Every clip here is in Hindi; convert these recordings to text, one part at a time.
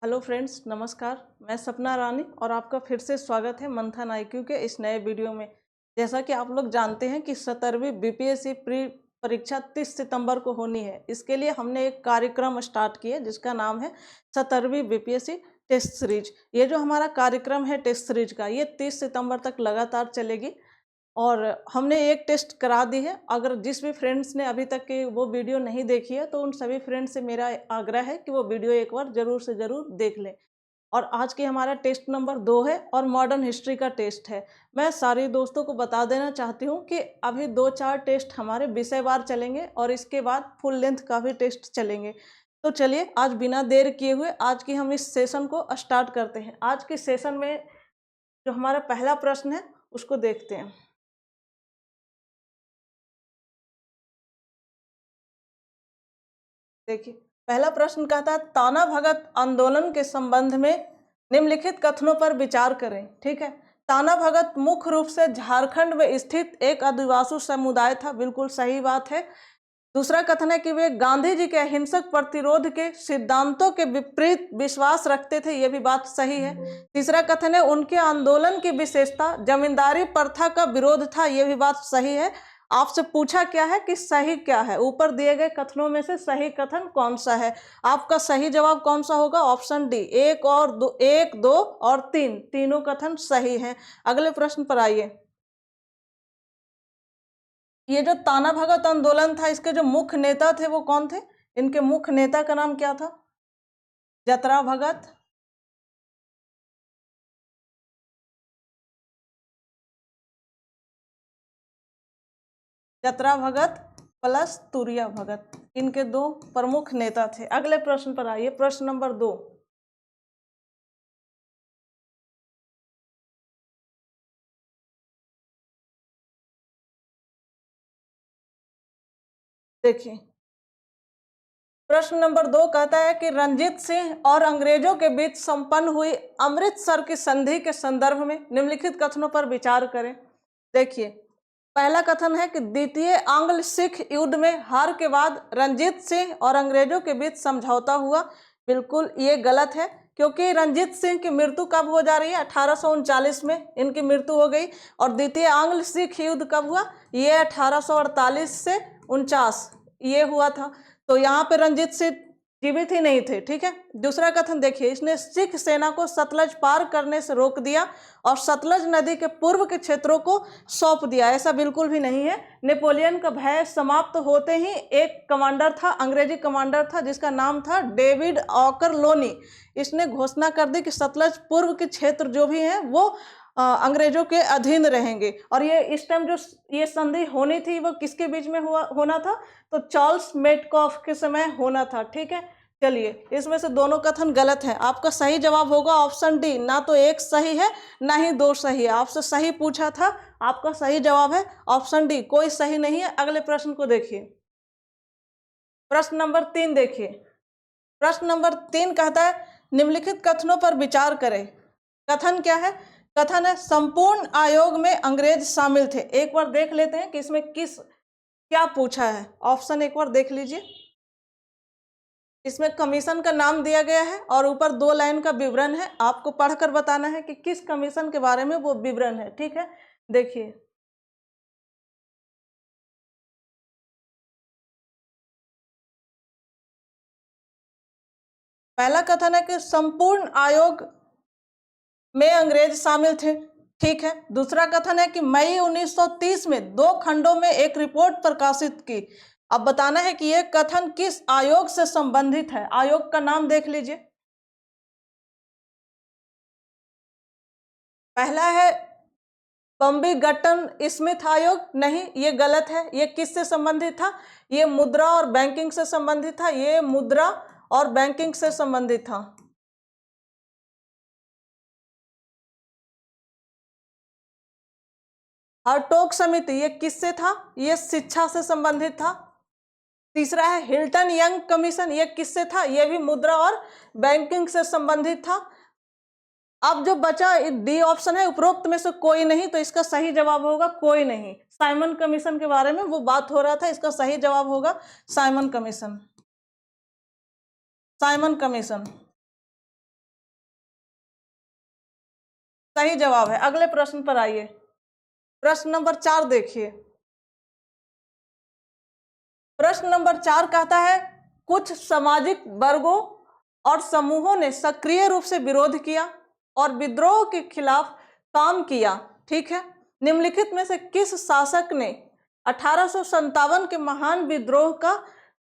हेलो फ्रेंड्स, नमस्कार। मैं सपना रानी और आपका फिर से स्वागत है मंथन आईक्यू के इस नए वीडियो में। जैसा कि आप लोग जानते हैं कि 17वीं बीपीएससी प्री परीक्षा 30 सितंबर को होनी है। इसके लिए हमने एक कार्यक्रम स्टार्ट किया जिसका नाम है 17वीं बीपीएससी टेस्ट सीरीज। ये जो हमारा कार्यक्रम है टेस्ट सीरीज का, ये 30 सितंबर तक लगातार चलेगी और हमने एक टेस्ट करा दी है। अगर जिस भी फ्रेंड्स ने अभी तक की वो वीडियो नहीं देखी है तो उन सभी फ्रेंड्स से मेरा आग्रह है कि वो वीडियो एक बार ज़रूर से ज़रूर देख लें। और आज के हमारा टेस्ट नंबर 2 है और मॉडर्न हिस्ट्री का टेस्ट है। मैं सारे दोस्तों को बता देना चाहती हूँ कि अभी 2-4 टेस्ट हमारे विषयवार चलेंगे और इसके बाद फुल लेंथ का भी टेस्ट चलेंगे। तो चलिए आज बिना देर किए हुए आज की हम इस सेशन को स्टार्ट करते हैं। आज के सेशन में जो हमारा पहला प्रश्न है उसको देखते हैं। देखिए, पहला प्रश्न कहता है ताना भगत आंदोलन के संबंध में निम्नलिखित कथनों पर विचार करें। ठीक है, ताना भगत मुख्य रूप से झारखंड में स्थित एक आदिवासी समुदाय था, बिल्कुल सही बात है। दूसरा कथन है कि वे गांधी जी के अहिंसक प्रतिरोध के सिद्धांतों के विपरीत विश्वास रखते थे, यह भी बात सही है। तीसरा कथन है उनके आंदोलन की विशेषता जमींदारी प्रथा का विरोध था, यह भी बात सही है। आपसे पूछा क्या है कि सही क्या है, ऊपर दिए गए कथनों में से सही कथन कौन सा है। आपका सही जवाब कौन सा होगा? ऑप्शन डी, एक, दो और तीन, तीनों कथन सही हैं। अगले प्रश्न पर आइए। ये जो ताना भगत आंदोलन था, इसके जो मुख्य नेता थे वो कौन थे? इनके मुख्य नेता का नाम क्या था? जतरा भगत, जतरा भगत प्लस तुरिया भगत, इनके दो प्रमुख नेता थे। अगले प्रश्न पर आइए, प्रश्न नंबर 2। देखिए, प्रश्न नंबर 2 कहता है कि रंजीत सिंह और अंग्रेजों के बीच संपन्न हुई अमृतसर की संधि के संदर्भ में निम्नलिखित कथनों पर विचार करें। देखिए, पहला कथन है कि द्वितीय आंग्ल सिख युद्ध में हार के बाद रंजीत सिंह और अंग्रेजों के बीच समझौता हुआ। बिल्कुल ये गलत है, क्योंकि रंजीत सिंह की मृत्यु कब हो जा रही है? 1839 में इनकी मृत्यु हो गई। और द्वितीय आंग्ल सिख युद्ध कब हुआ? ये 1848 से 49 ये हुआ था। तो यहाँ पे रंजीत सिंह जीवित ही नहीं थे। ठीक है, दूसरा कथन देखिए, इसने सिख सेना को सतलज पार करने से रोक दिया और सतलज नदी के पूर्व के क्षेत्रों को सौंप दिया। ऐसा बिल्कुल भी नहीं है। नेपोलियन का भय समाप्त होते ही एक कमांडर था, अंग्रेजी कमांडर था, जिसका नाम था डेविड ऑकर लोनी। इसने घोषणा कर दी कि सतलज पूर्व के क्षेत्र जो भी हैं वो अंग्रेजों के अधीन रहेंगे। और ये इस टाइम जो ये संधि होनी थी वो किसके बीच में होना था? तो चार्ल्स मेटकॉफ के समय होना था। ठीक है, चलिए, इसमें से दोनों कथन गलत है। आपका सही जवाब होगा ऑप्शन डी। ना तो एक सही है ना ही दो सही है। आपसे सही पूछा था, आपका सही जवाब है ऑप्शन डी, कोई सही नहीं है। अगले प्रश्न को देखिए, प्रश्न नंबर 3 देखिए। प्रश्न नंबर 3 कहता है निम्नलिखित कथनों पर विचार करें। कथन क्या है? कथन है संपूर्ण आयोग में अंग्रेज शामिल थे। एक बार देख लेते हैं कि इसमें क्या पूछा है। ऑप्शन एक बार देख लीजिए। इसमें कमीशन का नाम दिया गया है और ऊपर 2 लाइन का विवरण है। आपको पढ़कर बताना है कि किस कमीशन के बारे में वो विवरण है। ठीक है, देखिए, पहला कथन है कि संपूर्ण आयोग में अंग्रेज शामिल थे। ठीक है, दूसरा कथन है कि मई 1930 में 2 खंडों में एक रिपोर्ट प्रकाशित की। अब बताना है कि यह कथन किस आयोग से संबंधित है। आयोग का नाम देख लीजिए। पहला है बम्बी गट्टन स्मिथ आयोग, नहीं, ये गलत है। ये किससे संबंधित था? ये मुद्रा और बैंकिंग से संबंधित था। ये मुद्रा और बैंकिंग से संबंधित था। हरटोक समिति, ये किससे था? ये शिक्षा से संबंधित था। तीसरा है हिल्टन यंग कमीशन, ये किससे था? ये भी मुद्रा और बैंकिंग से संबंधित था। अब जो बचा डी ऑप्शन है, उपरोक्त में से कोई नहीं, तो इसका सही जवाब होगा कोई नहीं। साइमन कमीशन के बारे में वो बात हो रहा था, इसका सही जवाब होगा साइमन कमीशन। Simon commission. सही जवाब है। अगले प्रश्न पर आइए। प्रश्न नंबर 4 देखिए। प्रश्न नंबर 4 कहता है कुछ सामाजिक वर्गों और समूहों ने सक्रिय रूप से विरोध किया और विद्रोह के खिलाफ काम किया। ठीक है, निम्नलिखित में से किस शासक ने 1857 के महान विद्रोह का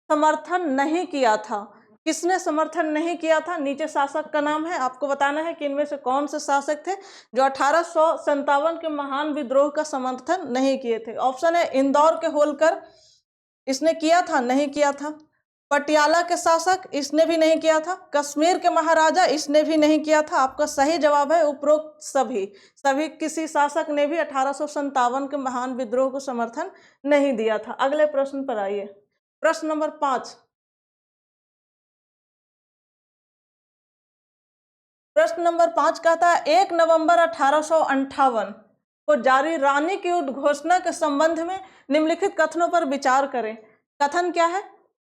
समर्थन नहीं किया था? किसने समर्थन नहीं किया था? नीचे शासक का नाम है, आपको बताना है कि इनमें से कौन से शासक थे जो 1857 के महान विद्रोह का समर्थन नहीं किए थे। ऑप्शन है इंदौर के होलकर, इसने किया था? नहीं किया था। पटियाला के शासक, इसने भी नहीं किया था। कश्मीर के महाराजा, इसने भी नहीं किया था। आपका सही जवाब है उपरोक्त सभी किसी शासक ने भी 1857 के महान विद्रोह को समर्थन नहीं दिया था। अगले प्रश्न पर आइए। प्रश्न नंबर 5। प्रश्न नंबर 5 कहता है 1 नवंबर 1858 को जारी रानी की उद्घोषणा के संबंध में निम्नलिखित कथनों पर विचार करें। कथन क्या है?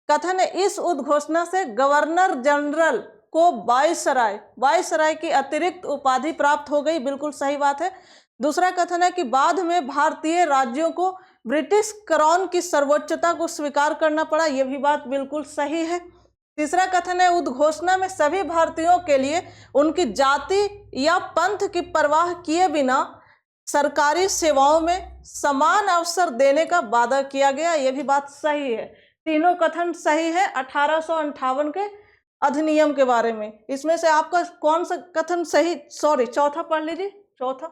कथन है इस उद्घोषणा से गवर्नर जनरल को वायसराय की अतिरिक्त उपाधि प्राप्त हो गई। बिल्कुल सही बात है। दूसरा कथन है कि बाद में भारतीय राज्यों को ब्रिटिश क्राउन की सर्वोच्चता को स्वीकार करना पड़ा। यह भी बात बिल्कुल सही है। तीसरा कथन है उद्घोषणा में सभी भारतीयों के लिए उनकी जाति या पंथ की परवाह किए बिना सरकारी सेवाओं में समान अवसर देने का वादा किया गया। यह भी बात सही है। तीनों कथन सही है 1858 के अधिनियम के बारे में। इसमें से आपका कौन सा कथन सही, चौथा पढ़ लीजिए। चौथा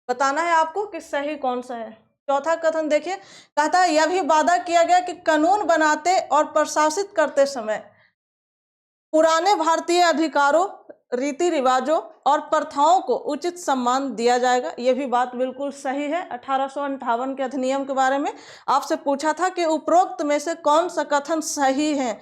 बताना है आपको कि सही कौन सा है। चौथा कथन देखिए, कहता है यह भी वादा किया गया कि कानून बनाते और प्रशासित करते समय पुराने भारतीय अधिकारों, रीति रिवाजों और प्रथाओं को उचित सम्मान दिया जाएगा। यह भी बात बिल्कुल सही है। 1858 के अधिनियम के बारे में आपसे पूछा था कि उपरोक्त में से कौन सा कथन सही है।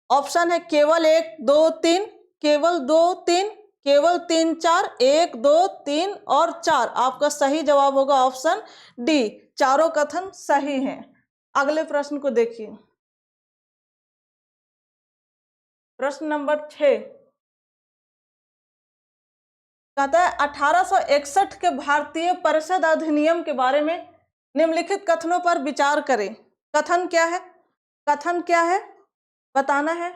ऑप्शन है केवल 1, 2, 3, केवल 2, 3, केवल 3, 4, 1, 2, 3 और 4। आपका सही जवाब होगा ऑप्शन डी, चारों कथन सही हैं। अगले प्रश्न को देखिए। प्रश्न नंबर 6 कहता है 1861 के भारतीय परिषद अधिनियम के बारे में निम्नलिखित कथनों पर विचार करें। कथन क्या है? कथन क्या है बताना है।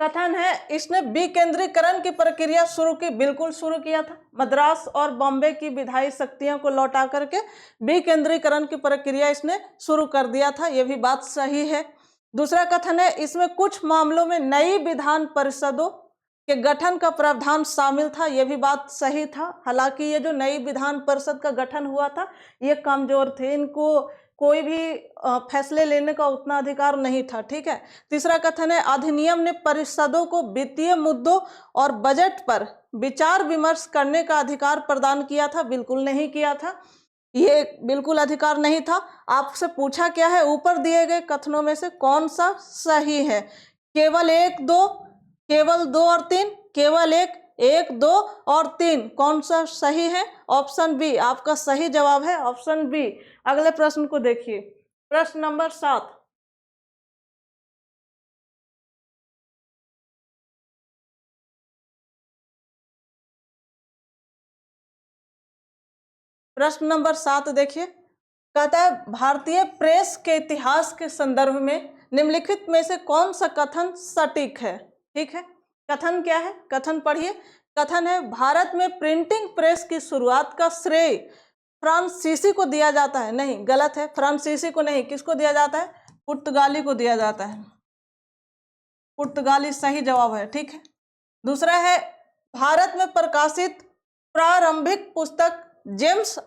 कथन है इसने विकेंद्रीकरण की प्रक्रिया शुरू की। बिल्कुल शुरू किया था। मद्रास और बॉम्बे की विधायी शक्तियों को लौटा करके विकेंद्रीकरण की प्रक्रिया इसने शुरू कर दिया था। यह भी बात सही है। दूसरा कथन है इसमें कुछ मामलों में नई विधान परिषदों के गठन का प्रावधान शामिल था। यह भी बात सही था। हालांकि ये जो नई विधान परिषद का गठन हुआ था ये कमजोर थे, इनको कोई भी फैसले लेने का उतना अधिकार नहीं था। ठीक है। तीसरा कथन है अधिनियम ने परिषदों को वित्तीय मुद्दों और बजट पर विचार विमर्श करने का अधिकार प्रदान किया था। बिल्कुल नहीं किया था, ये बिल्कुल अधिकार नहीं था। आपसे पूछा क्या है ऊपर दिए गए कथनों में से कौन सा सही है? केवल 1, 2, केवल 2 और 3, केवल 1, 1, 2 और 3, कौन सा सही है? ऑप्शन बी आपका सही जवाब है, ऑप्शन बी। अगले प्रश्न को देखिए। प्रश्न नंबर 7 प्रश्न नंबर 7 देखिए, कहता है भारतीय प्रेस के इतिहास के संदर्भ में निम्नलिखित में से कौन सा कथन सटीक है? ठीक है, कथन क्या है? कथन पढ़िए। कथन है भारत में प्रिंटिंग प्रेस की शुरुआत का श्रेय फ्रांसीसी को दिया जाता है। नहीं, गलत है। फ्रांसीसी को नहीं, किसको दिया जाता है? पुर्तगाली को दिया जाता है। पुर्तगाली सही जवाब है। ठीक है। दूसरा है भारत में प्रकाशित प्रारंभिक पुस्तक जेम्स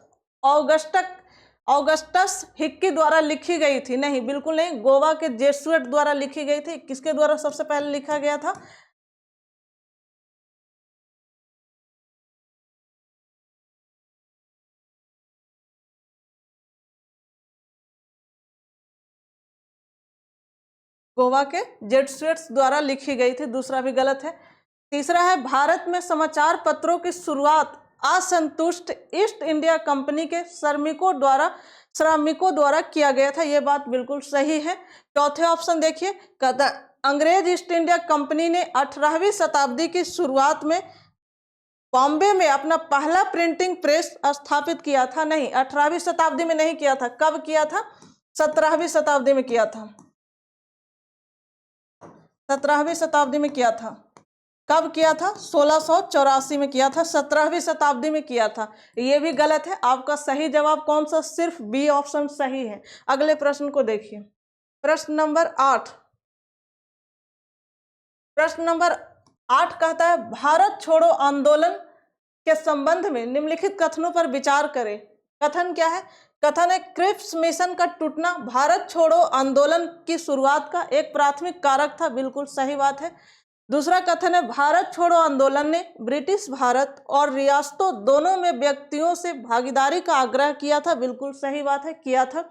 ऑगस्टस हिक्की द्वारा लिखी गई थी। नहीं, बिल्कुल नहीं, गोवा के जेसुएट द्वारा लिखी गई थी। किसके द्वारा सबसे पहले लिखा गया था? गोवा के जेसुएट्स द्वारा लिखी गई थी। दूसरा भी गलत है। तीसरा है भारत में समाचार पत्रों की शुरुआत असंतुष्ट ईस्ट इंडिया कंपनी के श्रमिकों द्वारा किया गया था। यह बात बिल्कुल सही है। चौथे ऑप्शन देखिए, कहता अंग्रेज ईस्ट इंडिया कंपनी ने 18वीं शताब्दी की शुरुआत में बॉम्बे में अपना पहला प्रिंटिंग प्रेस स्थापित किया था? नहीं, 18वीं शताब्दी में नहीं किया था। कब किया था? 17वीं शताब्दी में किया था। 17वीं शताब्दी में किया था। कब किया था? 1684 में किया था, 17वीं शताब्दी में किया था। ये भी गलत है। आपका सही जवाब कौन सा? सिर्फ बी ऑप्शन सही है। अगले प्रश्न को देखिए, प्रश्न नंबर 8। प्रश्न नंबर 8 कहता है, भारत छोड़ो आंदोलन के संबंध में निम्नलिखित कथनों पर विचार करें। कथन क्या है? कथन है, क्रिप्स मिशन का टूटना भारत छोड़ो आंदोलन की शुरुआत का एक प्राथमिक कारक था। बिल्कुल सही बात है। दूसरा कथन है, भारत छोड़ो आंदोलन ने ब्रिटिश भारत और रियासतों दोनों में व्यक्तियों से भागीदारी का आग्रह किया था। बिल्कुल सही बात है, किया था।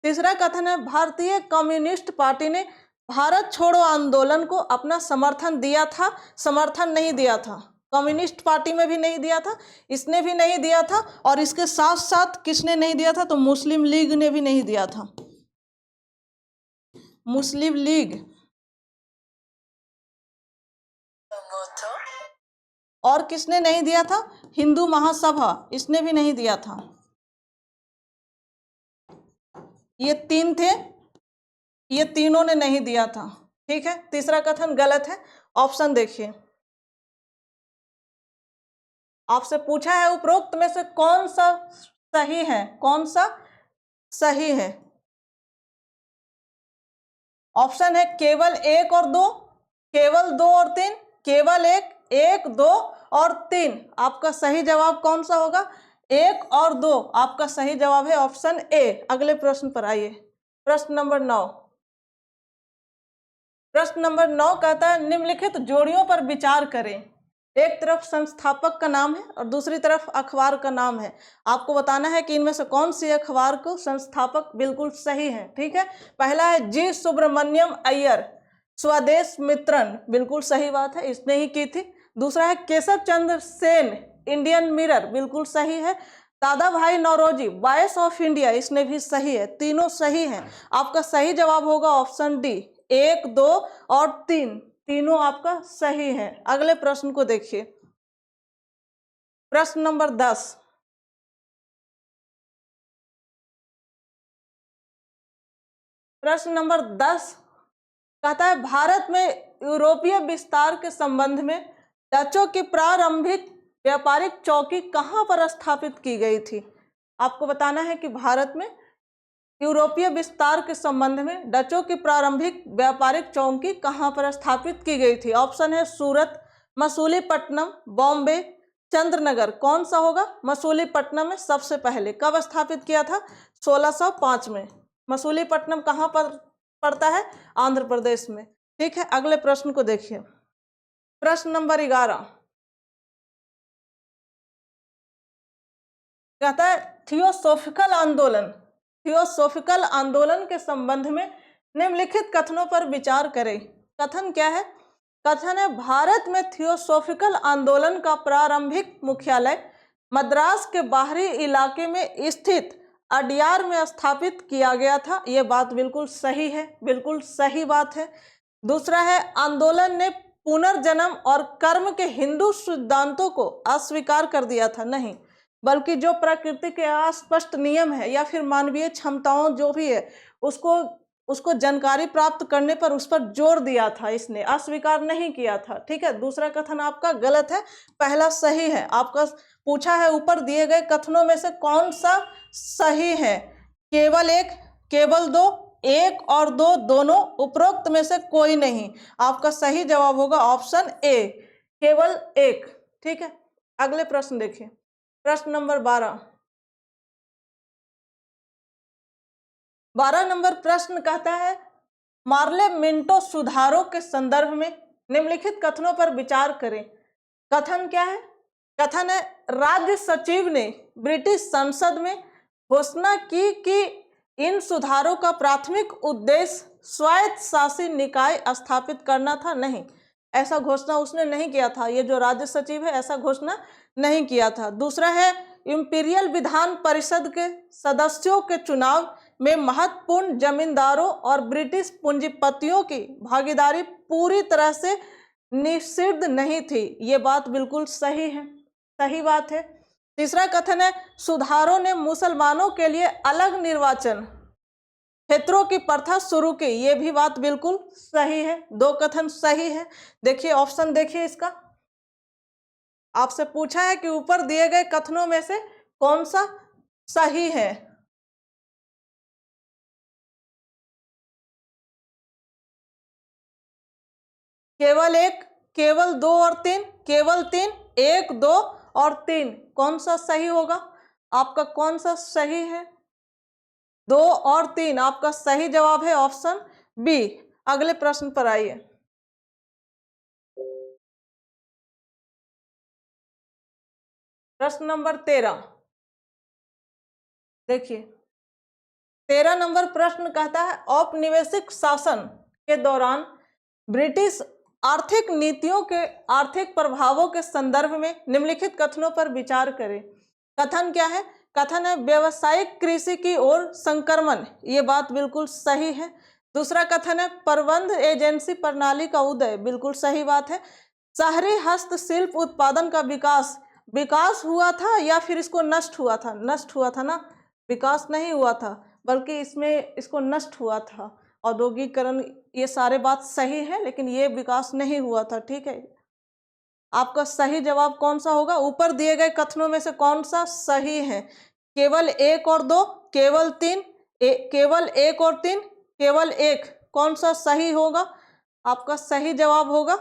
तीसरा कथन है, भारतीय कम्युनिस्ट पार्टी ने भारत छोड़ो आंदोलन को अपना समर्थन दिया था। समर्थन नहीं दिया था, कम्युनिस्ट पार्टी में भी नहीं दिया था, इसने भी नहीं दिया था, और इसके साथ साथ किसने नहीं दिया था? तो मुस्लिम लीग ने भी नहीं दिया था। मुस्लिम लीग और किसने नहीं दिया था? हिंदू महासभा, इसने भी नहीं दिया था। ये तीन थे, ये तीनों ने नहीं दिया था। ठीक है, तीसरा कथन गलत है। ऑप्शन देखिए, आपसे पूछा है उपरोक्त में से कौन सा सही है? कौन सा सही है? ऑप्शन है केवल 1 और 2, केवल 2 और 3, केवल 1, 1, 2 और 3। आपका सही जवाब कौन सा होगा? 1 और 2 आपका सही जवाब है, ऑप्शन ए। अगले प्रश्न पर आइए, प्रश्न नंबर 9। प्रश्न नंबर 9 कहता है, निम्नलिखित जोड़ियों पर विचार करें। एक तरफ संस्थापक का नाम है और दूसरी तरफ अखबार का नाम है। आपको बताना है कि इनमें से कौन सी अखबार को संस्थापक बिल्कुल सही है। ठीक है, पहला है जी सुब्रमण्यम अय्यर, स्वदेश मित्रन, बिल्कुल सही बात है, इसने ही की थी। दूसरा है केशव चंद्र सेन, इंडियन मिरर, बिल्कुल सही है। दादा भाई नौरोजी, वॉइस ऑफ इंडिया, इसने भी सही है। तीनों सही हैं। आपका सही जवाब होगा ऑप्शन डी, 1, 2 और 3, तीनों आपका सही है। अगले प्रश्न को देखिए, प्रश्न नंबर 10। प्रश्न नंबर 10 कहता है, भारत में यूरोपीय विस्तार के संबंध में डचों की प्रारंभिक व्यापारिक चौकी कहां पर स्थापित की गई थी? आपको बताना है कि भारत में यूरोपीय विस्तार के संबंध में डचों की प्रारंभिक व्यापारिक चौकी कहां पर स्थापित की गई थी? ऑप्शन है सूरत, मसूलीपट्टनम, बॉम्बे, चंद्रनगर। कौन सा होगा? मसूलीपट्टनम में सबसे पहले। कब स्थापित किया था? 1605 में। मसूलीपट्टनम कहां पर पड़ता है? आंध्र प्रदेश में। ठीक है, अगले प्रश्न को देखिए, प्रश्न नंबर 11 कहता है, थियोसोफिकल आंदोलन, थियोसोफिकल आंदोलन के संबंध में निम्नलिखित कथनों पर विचार करें। कथन क्या है? कथन है, भारत में थियोसोफिकल आंदोलन का प्रारंभिक मुख्यालय मद्रास के बाहरी इलाके में स्थित अडियार में स्थापित किया गया था। यह बात बिल्कुल सही है, बिल्कुल सही बात है। दूसरा है, आंदोलन ने पुनर्जन्म और कर्म के हिंदू सिद्धांतों को अस्वीकार कर दिया था। नहीं, बल्कि जो प्रकृति के अस्पष्ट नियम है या फिर मानवीय क्षमताओं जो भी है उसको जानकारी प्राप्त करने पर उस पर जोर दिया था, इसने अस्वीकार नहीं किया था। ठीक है, दूसरा कथन आपका गलत है, पहला सही है। आपका पूछा है ऊपर दिए गए कथनों में से कौन सा सही है? केवल 1, केवल 2, 1 और 2 दोनों, उपरोक्त में से कोई नहीं। आपका सही जवाब होगा ऑप्शन ए, केवल 1। ठीक है, अगले प्रश्न देखिए, प्रश्न नंबर 12। 12 नंबर प्रश्न कहता है, मार्ले मिंटो सुधारों के संदर्भ में निम्नलिखित कथनों पर विचार करें। कथन क्या है? कथन है, राज्य सचिव ने ब्रिटिश संसद में घोषणा की कि इन सुधारों का प्राथमिक उद्देश्य स्वायत्त शासी निकाय स्थापित करना था। नहीं, ऐसा घोषणा उसने नहीं किया था। ये जो राज्य सचिव है ऐसा घोषणा नहीं किया था। दूसरा है, इंपीरियल विधान परिषद के सदस्यों के चुनाव में महत्वपूर्ण जमींदारों और ब्रिटिश पूंजीपतियों की भागीदारी पूरी तरह से निषिद्ध नहीं थी। ये बात बिल्कुल सही है। सही बात है। तीसरा कथन है सुधारों ने मुसलमानों के लिए अलग निर्वाचन क्षेत्रों की प्रथा शुरू की, ये भी बात बिल्कुल सही है। दो कथन सही है। देखिए ऑप्शन देखिए इसका, आपसे पूछा है कि ऊपर दिए गए कथनों में से कौन सा सही है। केवल एक, केवल दो और तीन, केवल तीन, एक, दो और तीन, कौन सा सही होगा? आपका कौन सा सही है? दो और तीन आपका सही जवाब है ऑप्शन बी। अगले प्रश्न पर आइए। प्रश्न नंबर 13 देखिए, 13 नंबर प्रश्न कहता है औपनिवेशिक शासन के दौरान ब्रिटिश आर्थिक नीतियों के आर्थिक प्रभावों के संदर्भ में निम्नलिखित कथनों पर विचार करें। कथन क्या है? कथन है व्यावसायिक कृषि की ओर संक्रमण, ये बात बिल्कुल सही है। दूसरा कथन है प्रबंध एजेंसी प्रणाली का उदय, बिल्कुल सही बात है। शहरी हस्तशिल्प उत्पादन का विकास, विकास हुआ था या फिर इसको नष्ट हुआ था? नष्ट हुआ था ना, विकास नहीं हुआ था, बल्कि इसमें इसको नष्ट हुआ था। औद्योगिकरण, ये सारे बात सही है, लेकिन ये विकास नहीं हुआ था। ठीक है, आपका सही जवाब कौन सा होगा? ऊपर दिए गए कथनों में से कौन सा सही है? केवल एक और दो, केवल तीन, केवल एक और तीन, केवल एक, कौन सा सही होगा? आपका सही जवाब होगा,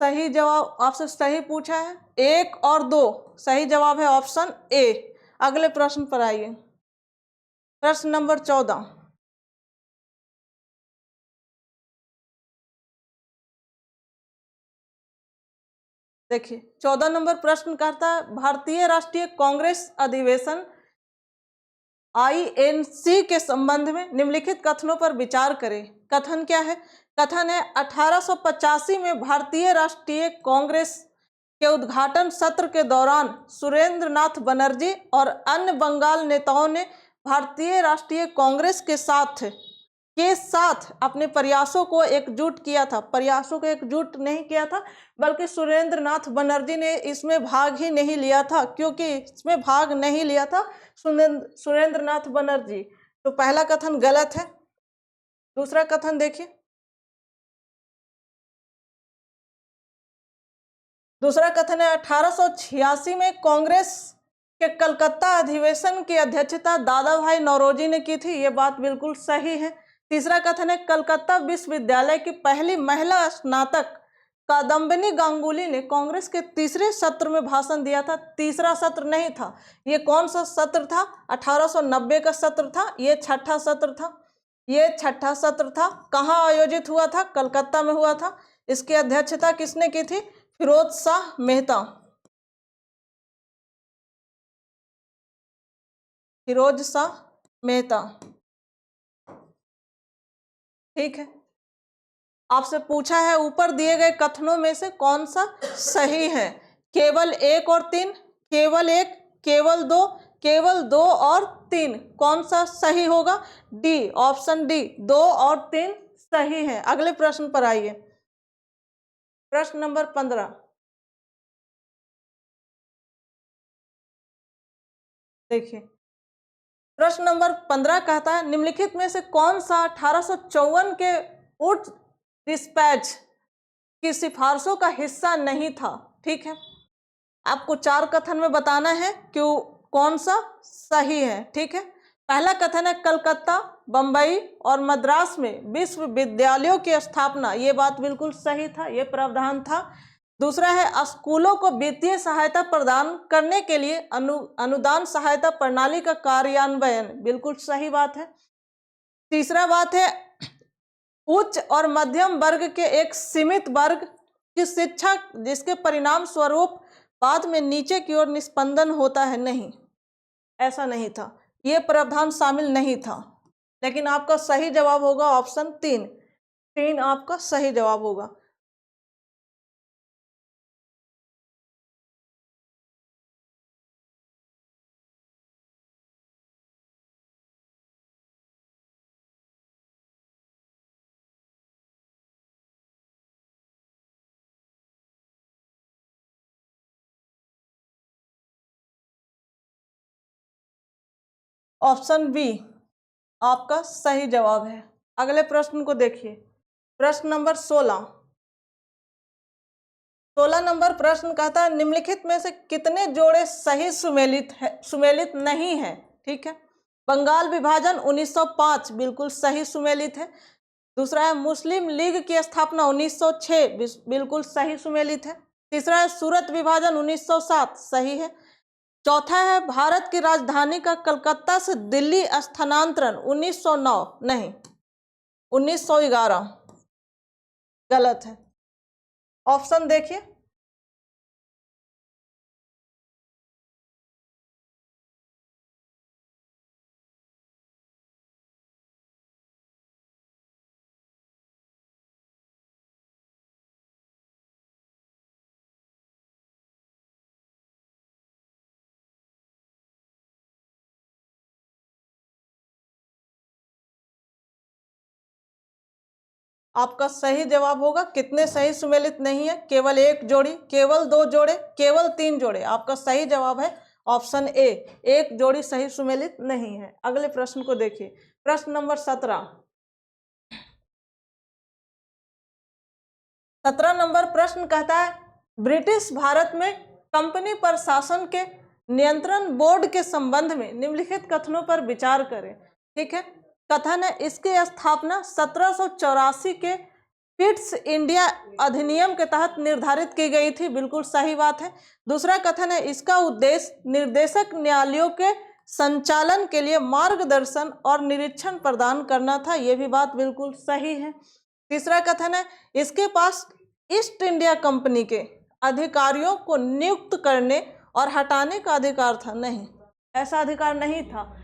सही जवाब आपसे सही पूछा है, एक और दो, सही जवाब है ऑप्शन ए। अगले प्रश्न पर आइए। प्रश्न नंबर 14 देखिए, 14 नंबर प्रश्न करता है भारतीय राष्ट्रीय कांग्रेस अधिवेशन आईएनसी के संबंध में निम्नलिखित कथनों पर विचार करें। कथन क्या है? कथन है 1885 में भारतीय राष्ट्रीय कांग्रेस के उद्घाटन सत्र के दौरान सुरेंद्र नाथ बनर्जी और अन्य बंगाल नेताओं ने भारतीय राष्ट्रीय कांग्रेस के साथ अपने प्रयासों को एकजुट किया था। प्रयासों को एकजुट नहीं किया था, बल्कि सुरेंद्र नाथ बनर्जी ने इसमें भाग ही नहीं लिया था, क्योंकि इसमें भाग नहीं लिया था सुरेंद्र नाथ बनर्जी। तो पहला कथन गलत है। दूसरा कथन देखिए, दूसरा कथन है 1886 में कांग्रेस के कलकत्ता अधिवेशन की अध्यक्षता दादा भाई नौरोजी ने की थी, ये बात बिल्कुल सही है। तीसरा कथन है कलकत्ता विश्वविद्यालय की पहली महिला स्नातक कादम्बिनी गांगुली ने कांग्रेस के तीसरे सत्र में भाषण दिया था। तीसरा सत्र नहीं था, ये कौन सा सत्र था? 1890 का सत्र था, ये छठा सत्र था। ये छठा सत्र था। कहाँ आयोजित हुआ था? कलकत्ता में हुआ था। इसकी अध्यक्षता किसने की थी? फिरोज शाह मेहता। फिरोज शाह मेहता। ठीक है, आपसे पूछा है ऊपर दिए गए कथनों में से कौन सा सही है। केवल एक और तीन, केवल एक, केवल दो, केवल दो और तीन, कौन सा सही होगा? डी, ऑप्शन डी, दो और तीन सही है। अगले प्रश्न पर आइए। प्रश्न नंबर 15 देखिए, प्रश्न नंबर 15 कहता है निम्नलिखित में से कौन सा 1854 के उड डिस्पैच की सिफारिशों का हिस्सा नहीं था? ठीक है, आपको चार कथन में बताना है कि कौन सा सही है। ठीक है, पहला कथन है कलकत्ता, बंबई और मद्रास में विश्वविद्यालयों की स्थापना, ये बात बिल्कुल सही था, ये प्रावधान था। दूसरा है स्कूलों को वित्तीय सहायता प्रदान करने के लिए अनुदान सहायता प्रणाली का कार्यान्वयन, बिल्कुल सही बात है। तीसरा बात है उच्च और मध्यम वर्ग के एक सीमित वर्ग की शिक्षा जिसके परिणाम स्वरूप बाद में नीचे की ओर निस्पंदन होता है, नहीं, ऐसा नहीं था, ये प्रावधान शामिल नहीं था। लेकिन आपका सही जवाब होगा ऑप्शन तीन। तीन आपका सही जवाब होगा। ऑप्शन बी आपका सही जवाब है। अगले प्रश्न को देखिए, प्रश्न नंबर 16। 16 नंबर प्रश्न कहता है निम्नलिखित में से कितने जोड़े सही सुमेलित नहीं है। ठीक है, बंगाल विभाजन 1905 बिल्कुल सही सुमेलित है। दूसरा है मुस्लिम लीग की स्थापना 1906 बिल्कुल सही सुमेलित है। तीसरा है सूरत विभाजन 1907 सही है। चौथा है भारत की राजधानी का कलकत्ता से दिल्ली स्थानांतरण 1909 नहीं 1911 गलत है। ऑप्शन देखिए, आपका सही जवाब होगा कितने सही सुमेलित नहीं है, केवल एक जोड़ी, केवल दो जोड़े, केवल तीन जोड़े। आपका सही जवाब है ऑप्शन ए, एक जोड़ी सही सुमेलित नहीं है। अगले प्रश्न को देखिए, प्रश्न नंबर 17। 17 नंबर प्रश्न कहता है ब्रिटिश भारत में कंपनी प्रशासन के नियंत्रण बोर्ड के संबंध में निम्नलिखित कथनों पर विचार करें। ठीक है, कथन है इसकी स्थापना 1784 के पिट्स इंडिया अधिनियम के तहत निर्धारित की गई थी, बिल्कुल सही बात है। दूसरा कथन है इसका उद्देश्य निर्देशक न्यायालयों के संचालन के लिए मार्गदर्शन और निरीक्षण प्रदान करना था, यह भी बात बिल्कुल सही है। तीसरा कथन है इसके पास ईस्ट इंडिया कंपनी के अधिकारियों को नियुक्त करने और हटाने का अधिकार था, नहीं ऐसा अधिकार नहीं था।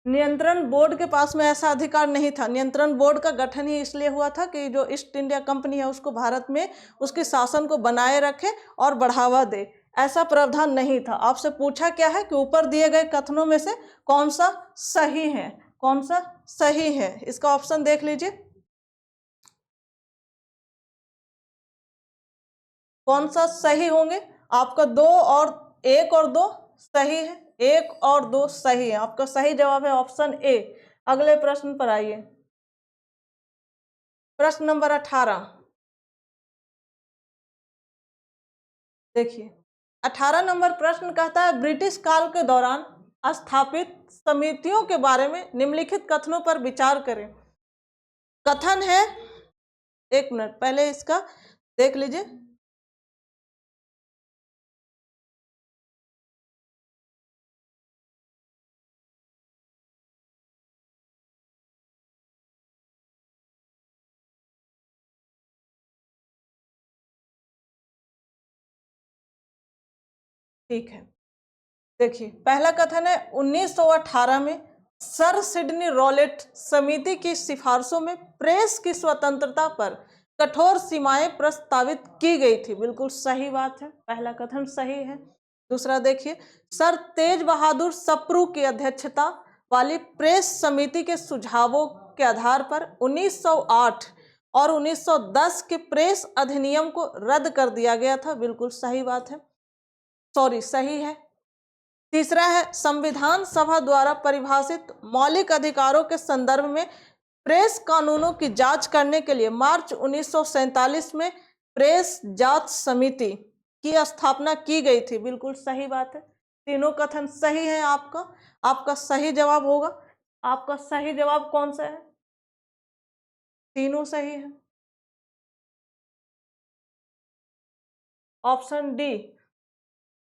नियंत्रण बोर्ड के पास में ऐसा अधिकार नहीं था। नियंत्रण बोर्ड का गठन ही इसलिए हुआ था कि जो ईस्ट इंडिया कंपनी है उसको भारत में उसके शासन को बनाए रखे और बढ़ावा दे, ऐसा प्रावधान नहीं था। आपसे पूछा क्या है कि ऊपर दिए गए कथनों में से कौन सा सही है, कौन सा सही है, इसका ऑप्शन देख लीजिए, कौन सा सही होंगे। आपका दो और एक और दो सही है, एक और दो सही है। आपका सही जवाब है ऑप्शन ए। अगले प्रश्न पर आइए, प्रश्न नंबर 18। देखिए 18 नंबर प्रश्न कहता है ब्रिटिश काल के दौरान स्थापित समितियों के बारे में निम्नलिखित कथनों पर विचार करें। कथन है, एक मिनट पहले इसका देख लीजिए, ठीक है। देखिए पहला कथन है 1918 में सर सिडनी रॉलेट समिति की सिफारिशों में प्रेस की स्वतंत्रता पर कठोर सीमाएं प्रस्तावित की गई थी, बिल्कुल सही बात है, पहला कथन सही है। दूसरा देखिए, सर तेज बहादुर सप्रू की अध्यक्षता वाली प्रेस समिति के सुझावों के आधार पर 1908 और 1910 के प्रेस अधिनियम को रद्द कर दिया गया था, बिल्कुल सही बात है, सही है। तीसरा है संविधान सभा द्वारा परिभाषित मौलिक अधिकारों के संदर्भ में प्रेस कानूनों की जांच करने के लिए मार्च 1947 में प्रेस जांच समिति की स्थापना की गई थी, बिल्कुल सही बात है। तीनों कथन सही है। आपका सही जवाब होगा, आपका सही जवाब कौन सा है, तीनों सही है। ऑप्शन डी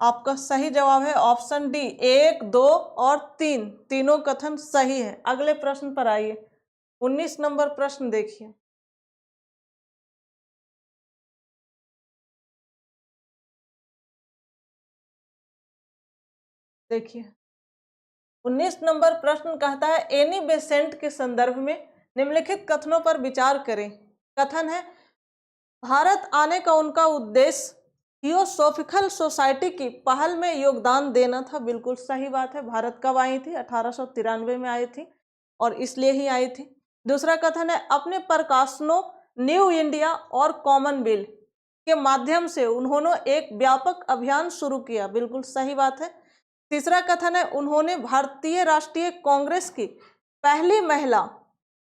आपका सही जवाब है, ऑप्शन डी, एक दो और तीन, तीनों कथन सही है। अगले प्रश्न पर आइए, 19 नंबर प्रश्न देखिए, देखिए 19 नंबर प्रश्न कहता है एनी बेसेंट के संदर्भ में निम्नलिखित कथनों पर विचार करें। कथन है भारत आने का उनका उद्देश्य थियोसॉफिकल सोसाइटी की पहल में योगदान देना था, बिल्कुल सही बात है। भारत कब आई थी, 1893 में आई थी और इसलिए ही आई थी। दूसरा कथन है अपने प्रकाशनों न्यू इंडिया और कॉमनवेल्थ के माध्यम से उन्होंने एक व्यापक अभियान शुरू किया, बिल्कुल सही बात है। तीसरा कथन है उन्होंने भारतीय राष्ट्रीय कांग्रेस की पहली महिला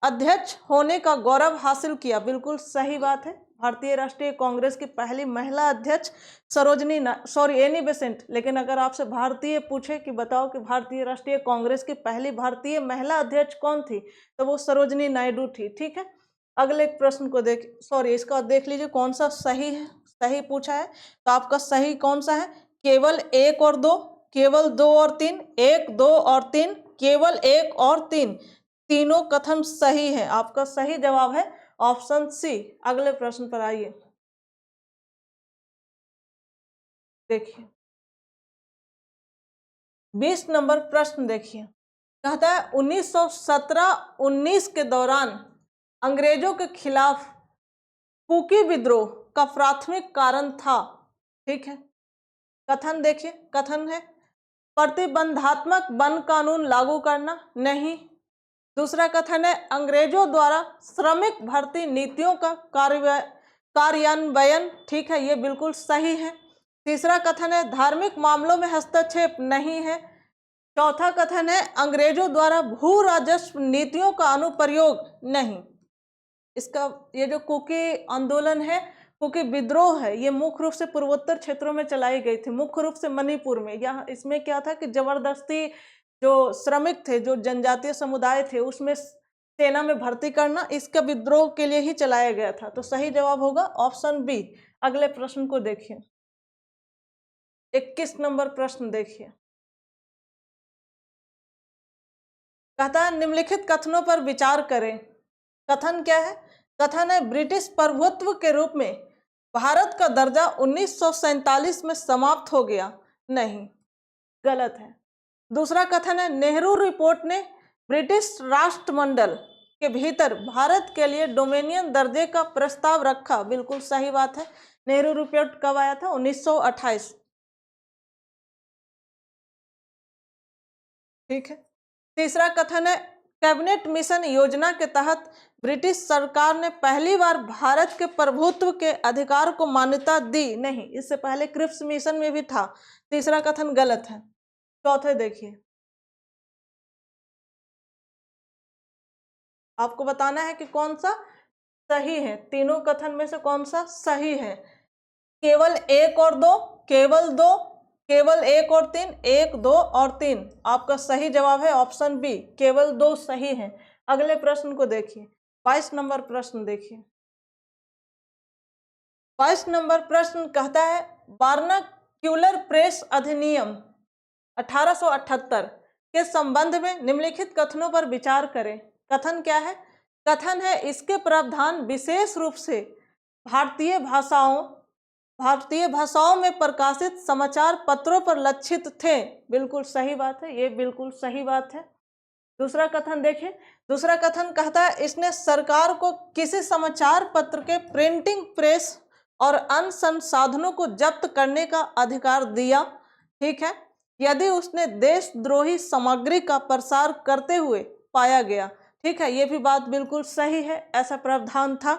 अध्यक्ष होने का गौरव हासिल किया। बिल्कुल सही बात है, भारतीय राष्ट्रीय कांग्रेस की पहली महिला अध्यक्ष एनी बेसेंट। लेकिन अगर आपसे भारतीय पूछे कि बताओ कि भारतीय राष्ट्रीय कांग्रेस की पहली भारतीय महिला अध्यक्ष कौन थी, तो वो सरोजनी नायडू थी। ठीक है, अगले प्रश्न को इसका देख लीजिए कौन सा सही है। सही पूछा है तो आपका सही कौन सा है? केवल 1 और 2, केवल 2 और 3, 1, 2 और 3, केवल 1 और 3, तीनों कथन सही है। आपका सही जवाब है ऑप्शन सी। अगले प्रश्न पर आइए, देखिए 20 नंबर प्रश्न देखिए, कहता है 1917-19 के दौरान अंग्रेजों के खिलाफ कुकी विद्रोह का प्राथमिक कारण था। ठीक है, कथन देखिए, कथन है प्रतिबंधात्मक वन कानून लागू करना, नहीं। दूसरा कथन है अंग्रेजों द्वारा श्रमिक भर्ती नीतियों का कार्यान्वयन, ठीक है, ये बिल्कुल सही है। तीसरा कथन है धार्मिक मामलों में हस्तक्षेप, नहीं है। चौथा कथन है अंग्रेजों द्वारा भू राजस्व नीतियों का अनुप्रयोग, नहीं। इसका ये जो कुकी आंदोलन है, कुकी विद्रोह है, ये मुख्य रूप से पूर्वोत्तर क्षेत्रों में चलाई गई थी, मुख्य रूप से मणिपुर में। यहाँ इसमें क्या था कि जबरदस्ती जो श्रमिक थे, जो जनजातीय समुदाय थे, उसमें सेना में भर्ती करना, इसका विद्रोह के लिए ही चलाया गया था। तो सही जवाब होगा ऑप्शन बी। अगले प्रश्न को देखिए, 21 नंबर प्रश्न देखिए, कहता है निम्नलिखित कथनों पर विचार करें। कथन क्या है? कथन है ब्रिटिश प्रभुत्व के रूप में भारत का दर्जा 1947 में समाप्त हो गया, नहीं, गलत है। दूसरा कथन है नेहरू रिपोर्ट ने ब्रिटिश राष्ट्रमंडल के भीतर भारत के लिए डोमिनियन दर्जे का प्रस्ताव रखा, बिल्कुल सही बात है। नेहरू रिपोर्ट कब आया था? 1928। ठीक है। तीसरा कथन है कैबिनेट मिशन योजना के तहत ब्रिटिश सरकार ने पहली बार भारत के प्रभुत्व के अधिकार को मान्यता दी, नहीं, इससे पहले क्रिप्स मिशन में भी था। तीसरा कथन गलत है। चौथे देखिए, आपको बताना है कि कौन सा सही है, तीनों कथन में से कौन सा सही है। केवल 1 और 2, केवल 2, केवल 1 और 3, 1, 2 और 3, आपका सही जवाब है ऑप्शन बी, केवल 2 सही है। अगले प्रश्न को देखिए, 22 नंबर प्रश्न देखिए। 22 नंबर प्रश्न कहता है वार्नाक्यूलर प्रेस अधिनियम 1878 के संबंध में निम्नलिखित कथनों पर विचार करें। कथन क्या है? कथन है इसके प्रावधान विशेष रूप से भारतीय भाषाओं में प्रकाशित समाचार पत्रों पर लक्षित थे, बिल्कुल सही बात है, ये बिल्कुल सही बात है। दूसरा कथन देखिए, दूसरा कथन कहता है इसने सरकार को किसी समाचार पत्र के प्रिंटिंग प्रेस और अन्य संसाधनों को जब्त करने का अधिकार दिया। ठीक है, यदि उसने देशद्रोही सामग्री का प्रसार करते हुए पाया गया। ठीक है, ये भी बात बिल्कुल सही है, ऐसा प्रावधान था।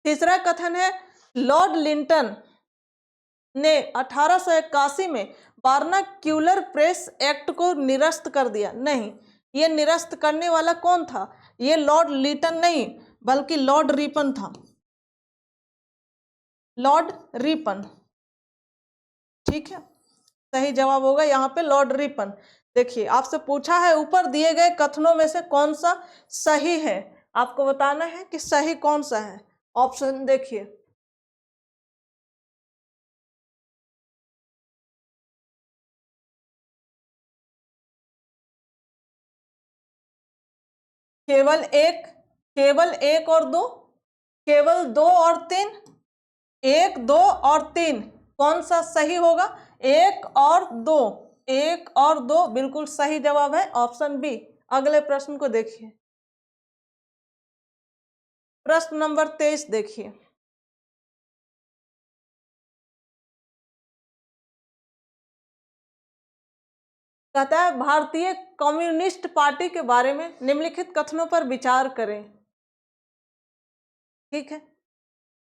तीसरा कथन है लॉर्ड लिंटन ने 1881 में वार्नाक्यूलर प्रेस एक्ट को निरस्त कर दिया, नहीं, ये निरस्त करने वाला कौन था? ये लॉर्ड लिंटन नहीं, बल्कि लॉर्ड रिपन था, लॉर्ड रिपन। ठीक है, सही जवाब होगा यहाँ पे लॉर्ड रिपन। देखिए, आपसे पूछा है ऊपर दिए गए कथनों में से कौन सा सही है, आपको बताना है कि सही कौन सा है। ऑप्शन देखिए, केवल एक और 2, केवल 2 और 3, 1, 2 और 3, कौन सा सही होगा? 1 और 2, 1 और 2 बिल्कुल सही जवाब है ऑप्शन बी। अगले प्रश्न को देखिए, प्रश्न नंबर 23 देखिए, कहता है भारतीय कम्युनिस्ट पार्टी के बारे में निम्नलिखित कथनों पर विचार करें। ठीक है,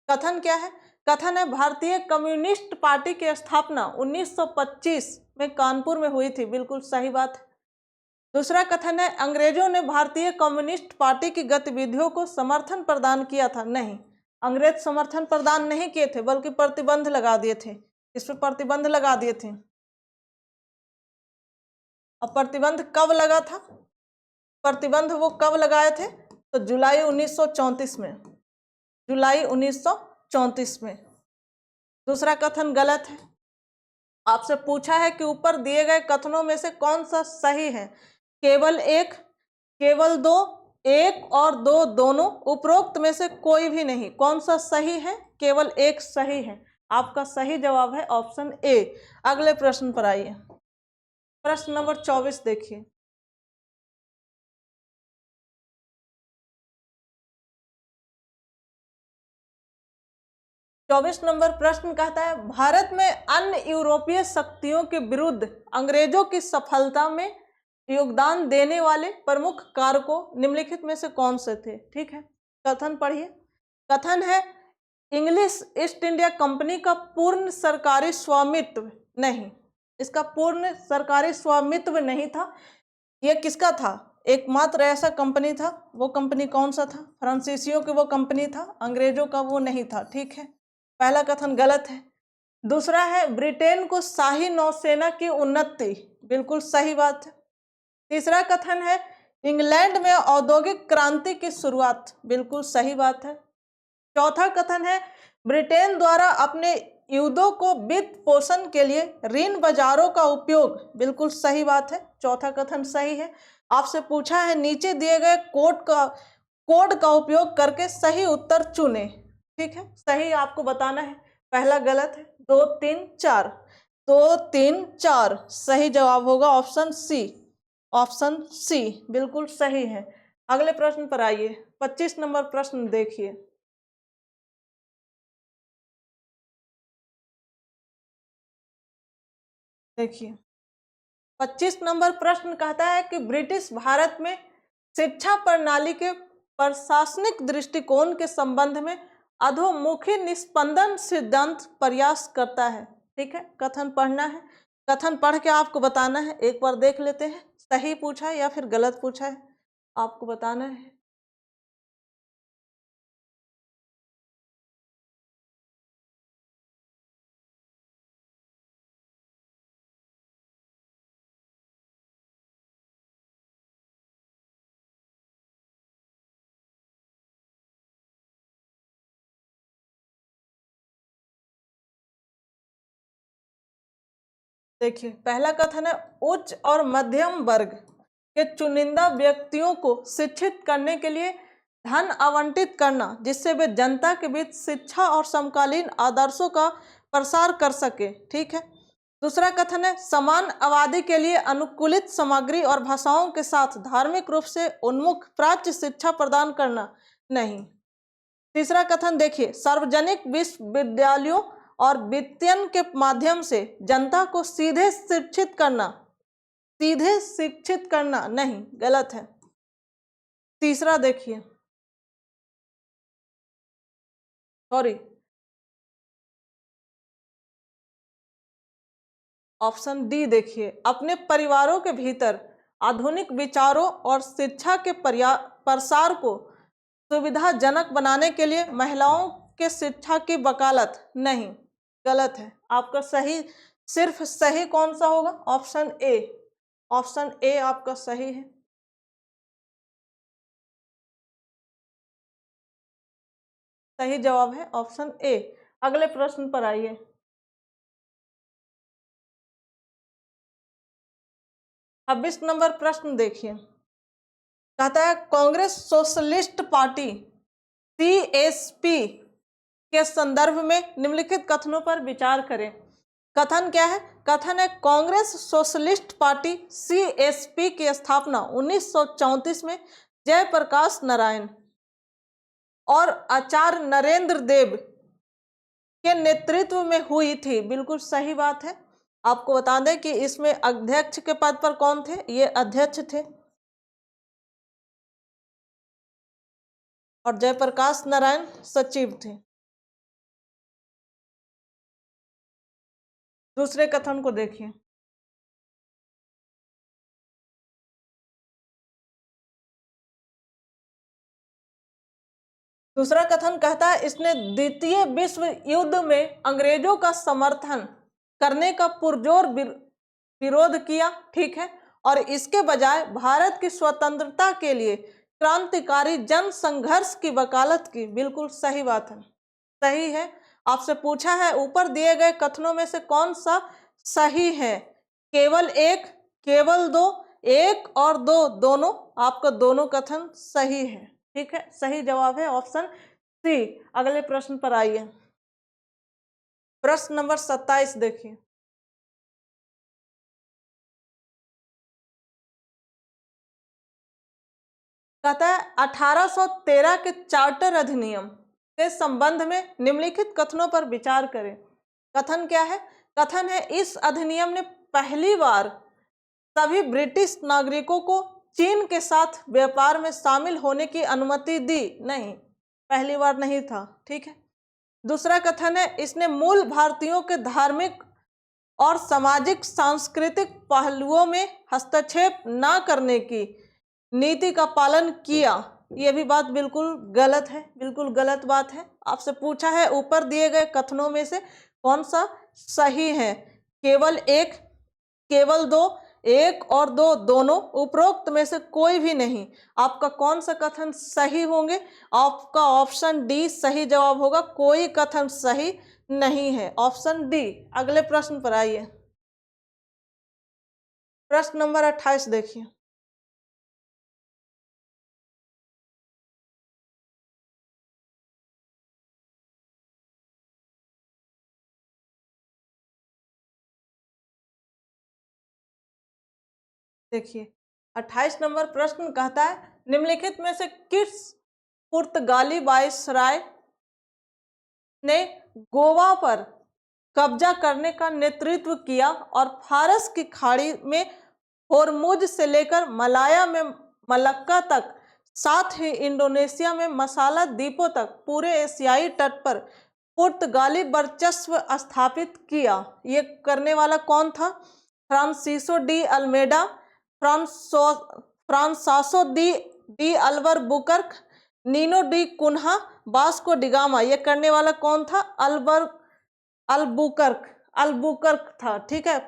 कथन क्या है? कथन है भारतीय कम्युनिस्ट पार्टी की स्थापना 1925 में कानपुर में हुई थी, बिल्कुल सही बात है। दूसरा कथन है अंग्रेजों ने भारतीय कम्युनिस्ट पार्टी की गतिविधियों को समर्थन प्रदान किया था। नहीं, अंग्रेज समर्थन प्रदान नहीं किए थे बल्कि प्रतिबंध लगा दिए थे, इस पर प्रतिबंध लगा दिए थे। अब प्रतिबंध कब लगा था? प्रतिबंध वो कब लगाए थे? तो जुलाई 1934 में, जुलाई 1934 में। दूसरा कथन गलत है। आपसे पूछा है कि ऊपर दिए गए कथनों में से कौन सा सही है? केवल एक, केवल दो, एक और दो दोनों, उपरोक्त में से कोई भी नहीं। कौन सा सही है? केवल एक सही है। आपका सही जवाब है ऑप्शन ए। अगले प्रश्न पर आइए। प्रश्न नंबर 24 देखिए। चौबीस नंबर प्रश्न कहता है भारत में अन्य यूरोपीय शक्तियों के विरुद्ध अंग्रेजों की सफलता में योगदान देने वाले प्रमुख कारकों निम्नलिखित में से कौन से थे? ठीक है, कथन पढ़िए। कथन है इंग्लिश ईस्ट इंडिया कंपनी का पूर्ण सरकारी स्वामित्व नहीं, इसका पूर्ण सरकारी स्वामित्व नहीं था। यह किसका था? एकमात्र ऐसा कंपनी था। वो कंपनी कौन सा था? फ्रांसीसियों की वो कंपनी था, अंग्रेजों का वो नहीं था। ठीक है, पहला कथन गलत है। दूसरा है ब्रिटेन को शाही नौसेना की उन्नति, बिल्कुल सही बात है। तीसरा कथन है इंग्लैंड में औद्योगिक क्रांति की शुरुआत, बिल्कुल सही बात है। चौथा कथन है ब्रिटेन द्वारा अपने युद्धों को वित्त पोषण के लिए ऋण बाजारों का उपयोग, बिल्कुल सही बात है। चौथा कथन सही है। आपसे पूछा है नीचे दिए गए कोड का उपयोग करके सही उत्तर चुने। ठीक है, सही आपको बताना है। पहला गलत है, 2 3 4, 2 3 4 सही जवाब होगा ऑप्शन सी, ऑप्शन सी बिल्कुल सही है। अगले प्रश्न पर आइए। 25 नंबर प्रश्न देखिए। देखिए 25 नंबर प्रश्न कहता है कि ब्रिटिश भारत में शिक्षा प्रणाली के प्रशासनिक दृष्टिकोण के संबंध में अधोमुखी निस्पंदन सिद्धांत प्रयास करता है। ठीक है, कथन पढ़ना है। कथन पढ़ के आपको बताना है। एक बार देख लेते हैं सही पूछा है या फिर गलत पूछा है, आपको बताना है। देखिए पहला कथन है उच्च और मध्यम वर्ग के चुनिंदा व्यक्तियों को शिक्षित करने के लिए धन आवंटित करना, जिससे वे जनता के बीच शिक्षा और समकालीन आदर्शों का प्रसार कर सके। ठीक है। दूसरा कथन है समान आबादी के लिए अनुकूलित सामग्री और भाषाओं के साथ धार्मिक रूप से उन्मुख प्राच्य शिक्षा प्रदान करना। नहीं। तीसरा कथन देखिए सार्वजनिक विश्वविद्यालयों और वित्तीयन के माध्यम से जनता को सीधे शिक्षित करना, सीधे शिक्षित करना। नहीं, गलत है। तीसरा देखिए, सॉरी, ऑप्शन डी देखिए अपने परिवारों के भीतर आधुनिक विचारों और शिक्षा के प्रसार को सुविधाजनक बनाने के लिए महिलाओं के शिक्षा की वकालत। नहीं, गलत है। आपका सही, सिर्फ सही कौन सा होगा? ऑप्शन ए, ऑप्शन ए आपका सही है। सही जवाब है ऑप्शन ए। अगले प्रश्न पर आइए। 26 नंबर प्रश्न देखिए। कहता है कांग्रेस सोशलिस्ट पार्टी सीएसपी के संदर्भ में निम्नलिखित कथनों पर विचार करें। कथन क्या है? कथन है कांग्रेस सोशलिस्ट पार्टी सीएसपी की स्थापना 1934 में जयप्रकाश नारायण और आचार्य नरेंद्र देव के नेतृत्व में हुई थी। बिल्कुल सही बात है। आपको बता दें कि इसमें अध्यक्ष के पद पर कौन थे? ये अध्यक्ष थे और जयप्रकाश नारायण सचिव थे। दूसरे कथन को देखिए। दूसरा कथन कहता है इसने द्वितीय विश्व युद्ध में अंग्रेजों का समर्थन करने का पुरजोर विरोध किया, ठीक है, और इसके बजाय भारत की स्वतंत्रता के लिए क्रांतिकारी जन संघर्ष की वकालत की। बिल्कुल सही बात है, सही है। आपसे पूछा है ऊपर दिए गए कथनों में से कौन सा सही है? केवल एक, केवल दो, एक और दो, दोनों। आपका दोनों कथन सही है, ठीक है, सही जवाब है ऑप्शन सी। अगले प्रश्न पर आइए। प्रश्न नंबर 27 देखिए। कहता है 1813 के चार्टर अधिनियम के संबंध में निम्नलिखित कथनों पर विचार करें। कथन क्या है? कथन है इस अधिनियम ने पहली बार सभी ब्रिटिश नागरिकों को चीन के साथ व्यापार में शामिल होने की अनुमति दी। नहीं, पहली बार नहीं था, ठीक है। दूसरा कथन है इसने मूल भारतीयों के धार्मिक और सामाजिक सांस्कृतिक पहलुओं में हस्तक्षेप न करने की नीति का पालन किया। यह भी बात बिल्कुल गलत है, बिल्कुल गलत बात है। आपसे पूछा है ऊपर दिए गए कथनों में से कौन सा सही है? केवल एक, केवल दो, एक और दो, दोनों। उपरोक्त में से कोई भी नहीं। आपका कौन सा कथन सही होंगे? आपका ऑप्शन डी सही जवाब होगा। कोई कथन सही नहीं है, ऑप्शन डी। अगले प्रश्न पर आइए। प्रश्न नंबर 28 देखिए। देखिए 28 नंबर प्रश्न कहता है निम्नलिखित में से किस पुर्तगाली वायसराय ने गोवा पर कब्जा करने का नेतृत्व किया और फारस की खाड़ी में होर्मुज से लेकर मलाया में मलक्का तक, साथ ही इंडोनेशिया में मसाला द्वीपों तक पूरे एशियाई तट पर पुर्तगाली वर्चस्व स्थापित किया। ये करने वाला कौन था? Francisco de Almeida, Francisco de Albuquerque, Nino de Cunha, Vasco da Gama. ये करने वाला कौन था? अल्बुकर्क था, ठीक है।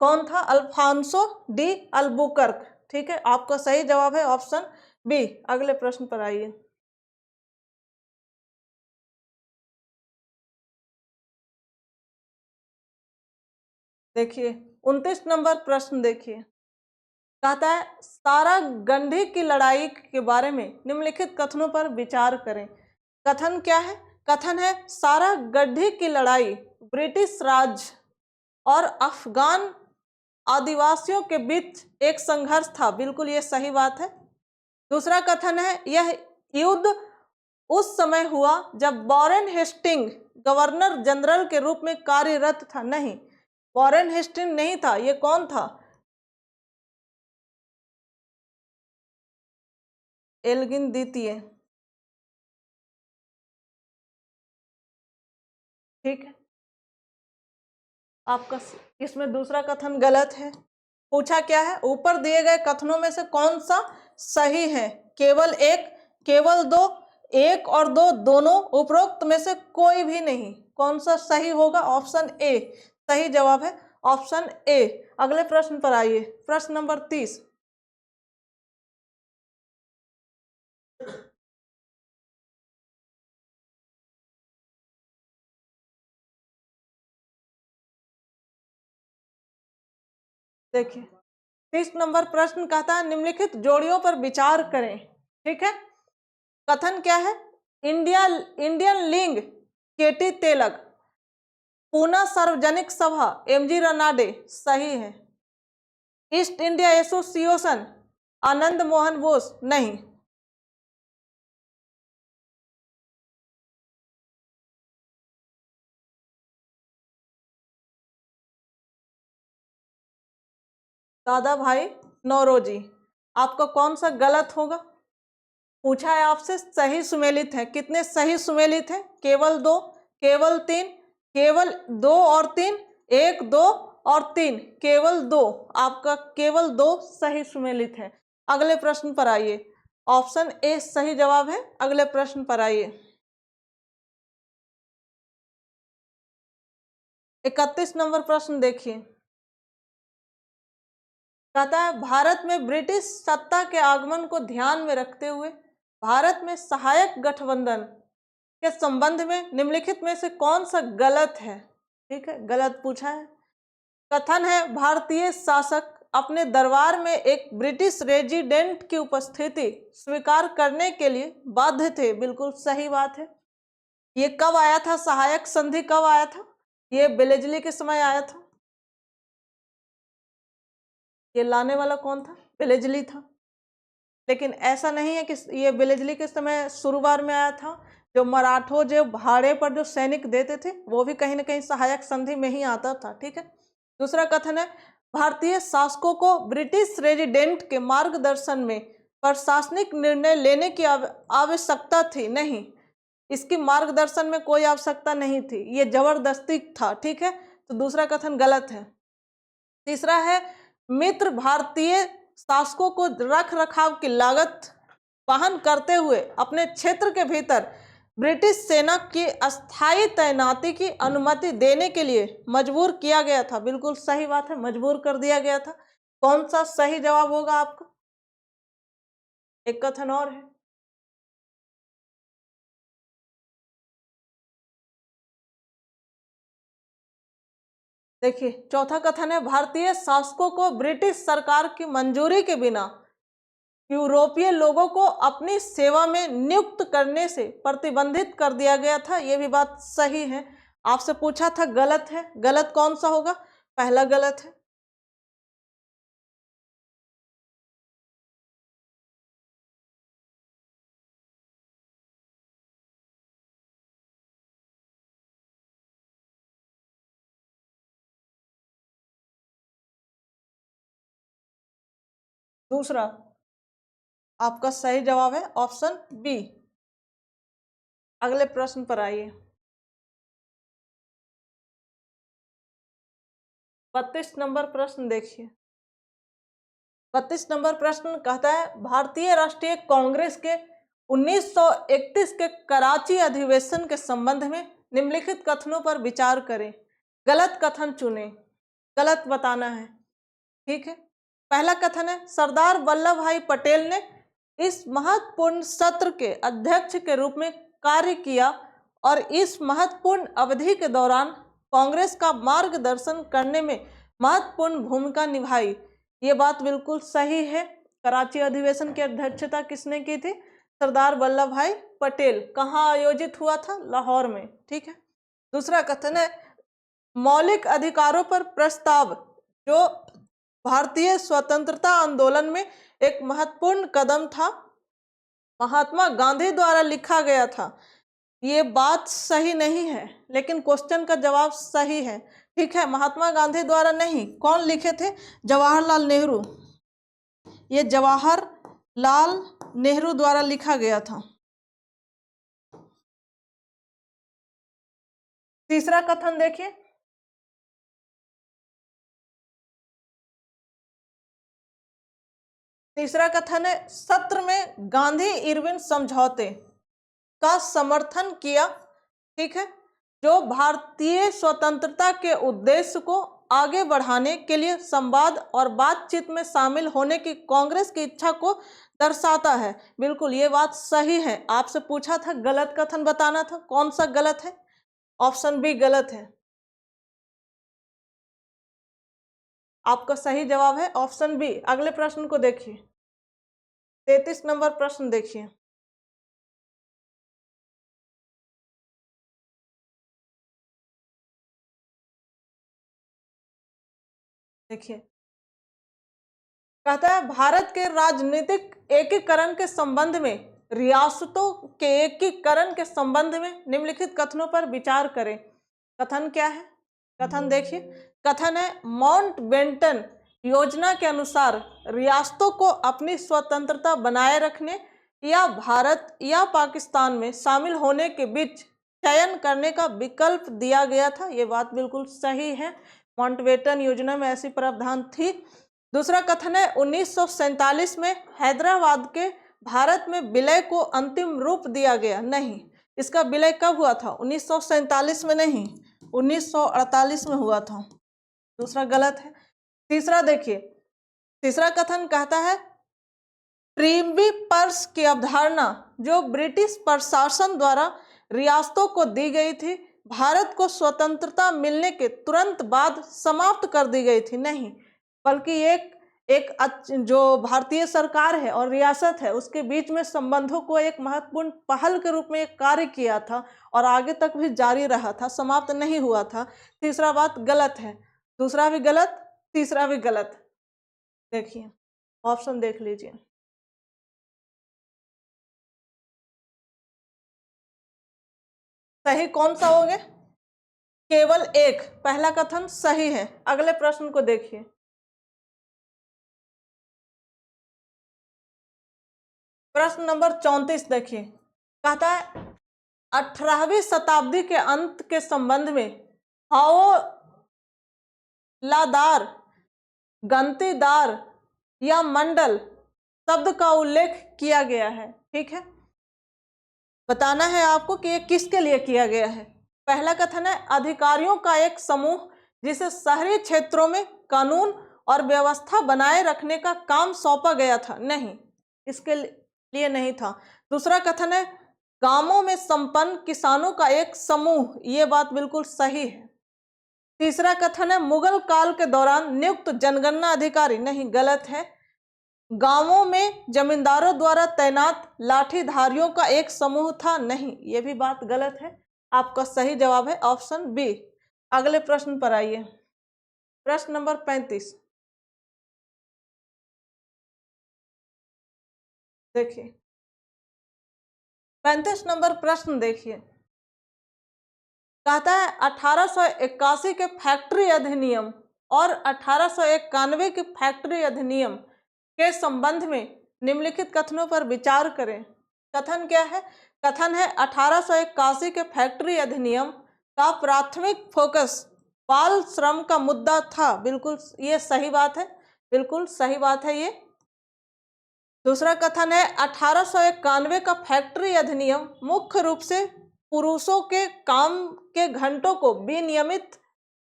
कौन था? अल्फांसो डी अल्बुकर्क, ठीक है। आपका सही जवाब है ऑप्शन बी। अगले प्रश्न पर आइए। देखिए 29 नंबर प्रश्न देखिए। कहता है सारागंडी की लड़ाई के बारे में निम्नलिखित कथनों पर विचार करें। कथन क्या है? कथन है सारागंडी की लड़ाई ब्रिटिश राज और अफगान आदिवासियों के बीच एक संघर्ष था। बिल्कुल ये सही बात है। दूसरा कथन है यह युद्ध उस समय हुआ जब वॉरेन हेस्टिंग गवर्नर जनरल के रूप में कार्यरत था। नहीं, वॉरेन हेस्टिंग नहीं था। ये कौन था? एल्गिन द्वितीय, ठीक है। आपका इसमें दूसरा कथन गलत है। पूछा क्या है? ऊपर दिए गए कथनों में से कौन सा सही है? केवल एक, केवल दो, एक और दो, दोनों। उपरोक्त में से कोई भी नहीं। कौन सा सही होगा? ऑप्शन ए सही जवाब है, ऑप्शन ए। अगले प्रश्न पर आइए। प्रश्न नंबर 30। देखिए 30 नंबर प्रश्न कहता है निम्नलिखित जोड़ियों पर विचार करें, ठीक है। कथन क्या है? इंडियन लिंग केटी तेलक, पूना सार्वजनिक सभा एमजी रनाडे, सही है। East India association Anand Mohan Bose, नहीं। दादा भाई नौरोजी। आपका कौन सा गलत होगा? पूछा है आपसे सही सुमेलित है। कितने सही सुमेलित हैं? केवल दो, केवल तीन, केवल दो और तीन, एक, दो और तीन, केवल दो। आपका केवल दो सही सुमेलित है। अगले प्रश्न पर आइए। ऑप्शन ए सही जवाब है। अगले प्रश्न पर आइए। 31 नंबर प्रश्न देखिए। कहता है भारत में ब्रिटिश सत्ता के आगमन को ध्यान में रखते हुए भारत में सहायक गठबंधन के संबंध में निम्नलिखित में से कौन सा गलत है। ठीक है, गलत पूछा है। कथन है भारतीय शासक अपने दरबार में एक ब्रिटिश रेजिडेंट की उपस्थिति स्वीकार करने के लिए बाध्य थे। बिल्कुल सही बात है। ये कब आया था, सहायक संधि कब आया था? ये बेलेजली के समय आया था। ये लाने वाला कौन था? बेलेजली था। लेकिन ऐसा नहीं है कि ये बेलेजली के समय शुरुआत में आया था। जो मराठों जो भाड़े पर जो सैनिक देते थे वो भी कहीं ना कहीं सहायक संधि में ही आता था। ठीक है। दूसरा कथन है भारतीय शासकों को ब्रिटिश रेजिडेंट के मार्गदर्शन में प्रशासनिक निर्णय लेने की आवश्यकता थी। नहीं, इसकी मार्गदर्शन में कोई आवश्यकता नहीं थी, ये जबरदस्ती था। ठीक है, तो दूसरा कथन गलत है। तीसरा है मित्र भारतीय शासकों को रख रखाव की लागत वहन करते हुए अपने क्षेत्र के भीतर ब्रिटिश सेना की अस्थायी तैनाती की अनुमति देने के लिए मजबूर किया गया था। बिल्कुल सही बात है, मजबूर कर दिया गया था। कौन सा सही जवाब होगा आपका? एक कथन और है। देखिए, चौथा कथन है भारतीय शासकों को ब्रिटिश सरकार की मंजूरी के बिना यूरोपीय लोगों को अपनी सेवा में नियुक्त करने से प्रतिबंधित कर दिया गया था। यह भी बात सही है। आपसे पूछा था गलत है, गलत कौन सा होगा? पहला गलत है। दूसरा आपका सही जवाब है ऑप्शन बी। अगले प्रश्न पर आइए। 32 नंबर प्रश्न देखिए। 32 नंबर प्रश्न कहता है भारतीय राष्ट्रीय कांग्रेस के 1931 के कराची अधिवेशन के संबंध में निम्नलिखित कथनों पर विचार करें। गलत कथन चुने, गलत बताना है। ठीक है। पहला कथन है सरदार वल्लभ भाई पटेल ने इस महत्वपूर्ण सत्र के अध्यक्ष के रूप में कार्य किया और इस महत्वपूर्ण अवधि के दौरान कांग्रेस का मार्गदर्शन करने में महत्वपूर्ण भूमिका निभाई। ये बात बिल्कुल सही है। कराची अधिवेशन की अध्यक्षता किसने की थी? सरदार वल्लभ भाई पटेल। कहाँ आयोजित हुआ था? लाहौर में। ठीक है। दूसरा कथन है मौलिक अधिकारों पर प्रस्ताव जो भारतीय स्वतंत्रता आंदोलन में एक महत्वपूर्ण कदम था, महात्मा गांधी द्वारा लिखा गया था। ये बात सही नहीं है, लेकिन क्वेश्चन का जवाब सही है। ठीक है, महात्मा गांधी द्वारा नहीं, कौन लिखे थे? जवाहरलाल नेहरू। ये जवाहरलाल नेहरू द्वारा लिखा गया था। तीसरा कथन देखिए। तीसरा कथन है सत्र में गांधी इरविन समझौते का समर्थन किया। ठीक है, जो भारतीय स्वतंत्रता के उद्देश्य को आगे बढ़ाने के लिए संवाद और बातचीत में शामिल होने की कांग्रेस की इच्छा को दर्शाता है। बिल्कुल ये बात सही है। आपसे पूछा था गलत कथन बताना था, कौन सा गलत है? ऑप्शन बी गलत है। आपका सही जवाब है ऑप्शन बी। अगले प्रश्न को देखिए। 33 नंबर प्रश्न देखिए। देखिए, कहता है भारत के राजनीतिक एकीकरण के संबंध में रियासतों के एकीकरण के संबंध में निम्नलिखित कथनों पर विचार करें। कथन क्या है? कथन देखिए। कथन है माउंटबेटन योजना के अनुसार रियासतों को अपनी स्वतंत्रता बनाए रखने या भारत या पाकिस्तान में शामिल होने के बीच चयन करने का विकल्प दिया गया था। ये बात बिल्कुल सही है। माउंटबेटन योजना में ऐसी प्रावधान थी। दूसरा कथन है 1947 में हैदराबाद के भारत में विलय को अंतिम रूप दिया गया? नहीं। इसका विलय कब हुआ था? 1947 में नहीं, 1948 में हुआ था। दूसरा गलत है। तीसरा देखिए, तीसरा कथन कहता है प्रिवी पर्स की अवधारणा जो ब्रिटिश प्रशासन द्वारा रियासतों को दी गई थी, भारत को स्वतंत्रता मिलने के तुरंत बाद समाप्त कर दी गई थी? नहीं, बल्कि जो भारतीय सरकार है और रियासत है उसके बीच में संबंधों को एक महत्वपूर्ण पहल के रूप में एक कार्य किया था और आगे तक भी जारी रहा था, समाप्त नहीं हुआ था। तीसरा बात गलत है। दूसरा भी गलत, तीसरा भी गलत। देखिए ऑप्शन देख लीजिए। सही कौन सा होगा? केवल एक। पहला कथन सही है। अगले प्रश्न को देखिए। प्रश्न नंबर 34 देखिए, कहता है 18वीं शताब्दी के अंत के संबंध में हौलादार, गंतीदार या मंडल शब्द का उल्लेख किया गया है। ठीक है, बताना है आपको कि ये किसके लिए किया गया है। पहला कथन है अधिकारियों का एक समूह जिसे शहरी क्षेत्रों में कानून और व्यवस्था बनाए रखने का काम सौंपा गया था। नहीं, इसके लिए नहीं था। दूसरा कथन है गांवों में संपन्न किसानों का एक समूह। ये बात बिल्कुल सही है। तीसरा कथन है मुगल काल के दौरान नियुक्त जनगणना अधिकारी। नहीं, गलत है। गांवों में जमींदारों द्वारा तैनात लाठीधारियों का एक समूह था। नहीं, यह भी बात गलत है। आपका सही जवाब है ऑप्शन बी। अगले प्रश्न पर आइए। प्रश्न नंबर 35 देखिए। 35 नंबर प्रश्न देखिए, कहता है 1881 के फैक्ट्री अधिनियम और 1891 के फैक्ट्री अधिनियम के संबंध में निम्नलिखित कथनों पर विचार करें। कथन क्या है? कथन है 1881 के फैक्ट्री अधिनियम का प्राथमिक फोकस बाल श्रम का मुद्दा था। बिल्कुल ये सही बात है, बिल्कुल सही बात है ये। दूसरा कथन है 1891 का फैक्ट्री अधिनियम मुख्य रूप से पुरुषों के काम के घंटों को विनियमित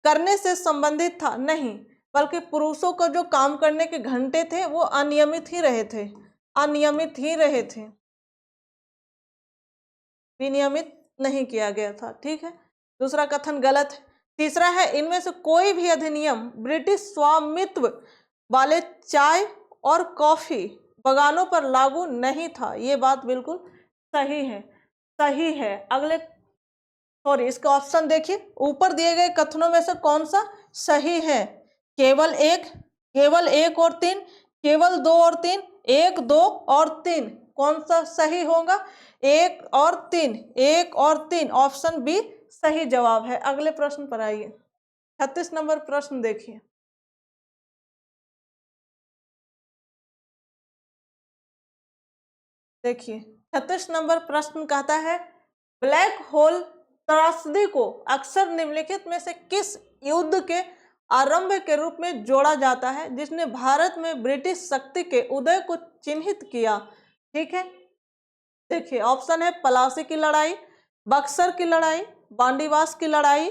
करने से संबंधित था। नहीं, बल्कि पुरुषों को जो काम करने के घंटे थे वो अनियमित ही रहे थे, अनियमित ही रहे थे, विनियमित नहीं किया गया था। ठीक है, दूसरा कथन गलत है। तीसरा है इनमें से कोई भी अधिनियम ब्रिटिश स्वामित्व वाले चाय और कॉफी बगानों पर लागू नहीं था। ये बात बिल्कुल सही है, सही है। अगले सॉरी इसका ऑप्शन देखिए, ऊपर दिए गए कथनों में से कौन सा सही है? केवल एक, केवल एक और तीन, केवल दो और तीन, एक, दो और तीन, कौन सा सही होगा? एक और तीन, एक और तीन, ऑप्शन बी सही जवाब है। अगले प्रश्न पर आइए। 36 नंबर प्रश्न देखिए, देखिए 36 नंबर प्रश्न कहता है ब्लैक होल त्रासदी को अक्सर निम्नलिखित में से किस युद्ध के आरंभ के रूप में जोड़ा जाता है जिसने भारत में ब्रिटिश शक्ति के उदय को चिन्हित किया? ठीक है, देखिए ऑप्शन है पलासी की लड़ाई, बक्सर की लड़ाई, बांडीवास की लड़ाई,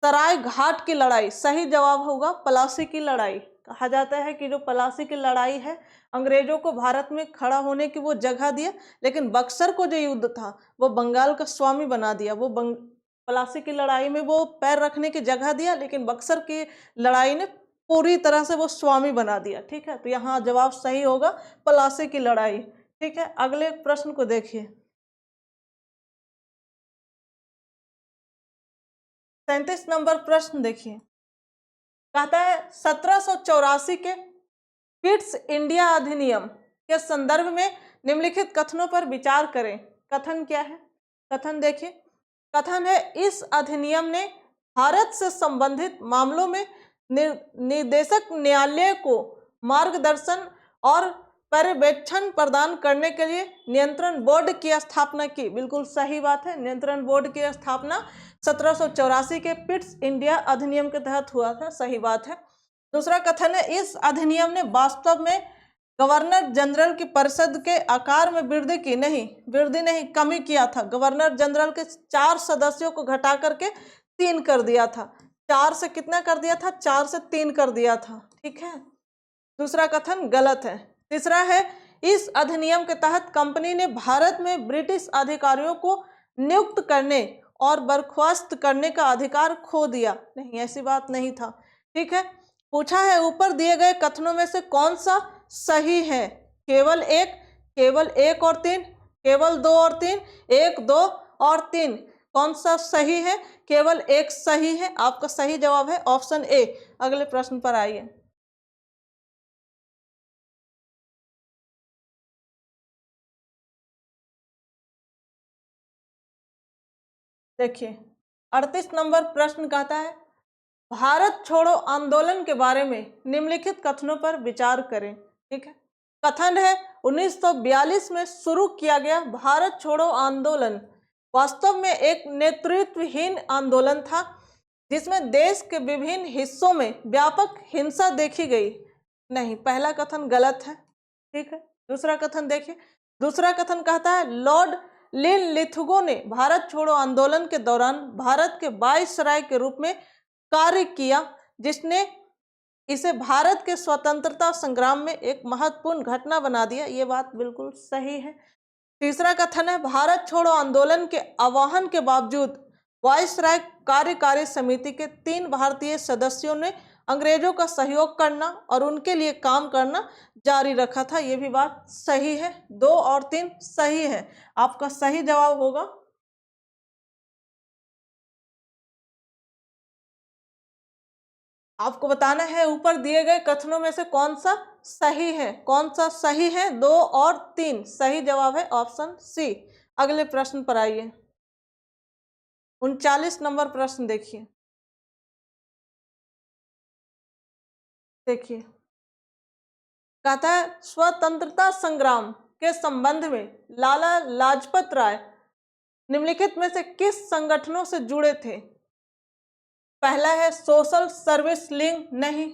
सराय घाट की लड़ाई। सही जवाब होगा पलासी की लड़ाई। कहा जाता है कि जो पलासी की लड़ाई है अंग्रेजों को भारत में खड़ा होने की वो जगह दिया, लेकिन बक्सर को जो युद्ध था वो बंगाल का स्वामी बना दिया। वो पलासी की लड़ाई में वो पैर रखने की जगह दिया, लेकिन बक्सर की लड़ाई ने पूरी तरह से वो स्वामी बना दिया। ठीक है, तो यहाँ जवाब सही होगा पलासी की लड़ाई। ठीक है, अगले प्रश्न को देखिए। 37 नंबर प्रश्न देखिए, कहता है 1784 के किट्स इंडिया अधिनियम के संदर्भ में निम्नलिखित कथनों पर विचार करें। कथन क्या है? कथन देखिए, कथन है इस अधिनियम ने भारत से संबंधित मामलों में निर्देशक न्यायालय को मार्गदर्शन और पर्यवेक्षण प्रदान करने के लिए नियंत्रण बोर्ड की स्थापना की। बिल्कुल सही बात है, नियंत्रण बोर्ड की स्थापना 1784 के पिट्स इंडिया अधिनियम के तहत हुआ था। सही बात है। दूसरा कथन है इस अधिनियम ने वास्तव में गवर्नर जनरल की परिषद के आकार में वृद्धि की, नहीं वृद्धि नहीं, कमी किया था। गवर्नर जनरल के 4 सदस्यों को घटा करके 3 कर दिया था। 4 से कितना कर दिया था? 4 से 3 कर दिया था। ठीक है, दूसरा कथन गलत है। तीसरा है, इस अधिनियम के तहत कंपनी ने भारत में ब्रिटिश अधिकारियों को नियुक्त करने और बर्खास्त करने का अधिकार खो दिया। नहीं, ऐसी बात नहीं था। ठीक है, पूछा है ऊपर दिए गए कथनों में से कौन सा सही है? केवल एक और 3, केवल 2 और 3, 1, 2 और 3, कौन सा सही है? केवल एक सही है। आपका सही जवाब है ऑप्शन ए। अगले प्रश्न पर आइए। देखिए 38 नंबर प्रश्न कहता है, भारत छोड़ो आंदोलन के बारे में निम्नलिखित कथनों पर विचार करें। ठीक है, कथन है 1942 में शुरू किया गया भारत छोड़ो आंदोलन वास्तव में एक नेतृत्वहीन आंदोलन था जिसमें देश के विभिन्न हिस्सों में व्यापक हिंसा देखी गई। नहीं, पहला कथन गलत है। ठीक है, दूसरा कथन देखिए। दूसरा कथन कहता है, लॉर्ड लिथुगो ने भारत छोड़ो आंदोलन के दौरान भारत के वायसराय के रूप में कार्य किया, जिसने इसे भारत के स्वतंत्रता संग्राम में एक महत्वपूर्ण घटना बना दिया। ये बात बिल्कुल सही है। तीसरा कथन है, भारत छोड़ो आंदोलन के आह्वान के बावजूद वायसराय कार्यकारी समिति के 3 भारतीय सदस्यों ने अंग्रेजों का सहयोग करना और उनके लिए काम करना जारी रखा था। ये भी बात सही है। 2 और 3 सही है। आपका सही जवाब होगा आपको बताना है ऊपर दिए गए कथनों में से कौन सा सही है। कौन सा सही है? 2 और 3 सही जवाब है ऑप्शन सी। अगले प्रश्न पर आइए। 39 नंबर प्रश्न देखिए। देखिए कहता है, स्वतंत्रता संग्राम के संबंध में लाला लाजपत राय निम्नलिखित में से किस संगठनों से जुड़े थे? पहला है सोशल सर्विस लीग, नहीं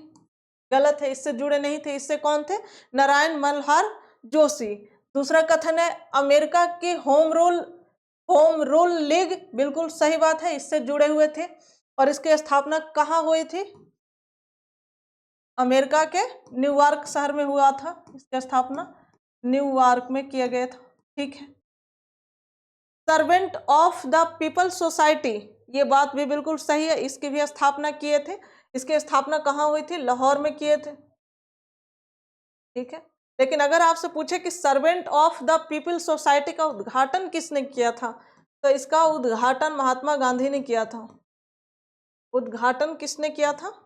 गलत है, इससे जुड़े नहीं थे। इससे कौन थे? नारायण मल्हार जोशी। दूसरा कथन है अमेरिका की होम रूल लीग, बिल्कुल सही बात है, इससे जुड़े हुए थे। और इसकी स्थापना कहाँ हुई थी? अमेरिका के न्यूयॉर्क शहर में हुआ था। इसकी स्थापना न्यूयॉर्क में किया गया था। ठीक है, servant of the people society, ये बात भी बिल्कुल सही है, इसकी भी स्थापना किए थे। इसकी स्थापना कहाँ हुई थी? लाहौर में किए थे। ठीक है, लेकिन अगर आपसे पूछे कि servant of the people society का उद्घाटन किसने किया था, तो इसका उद्घाटन महात्मा गांधी ने किया था। उद्घाटन किसने किया था?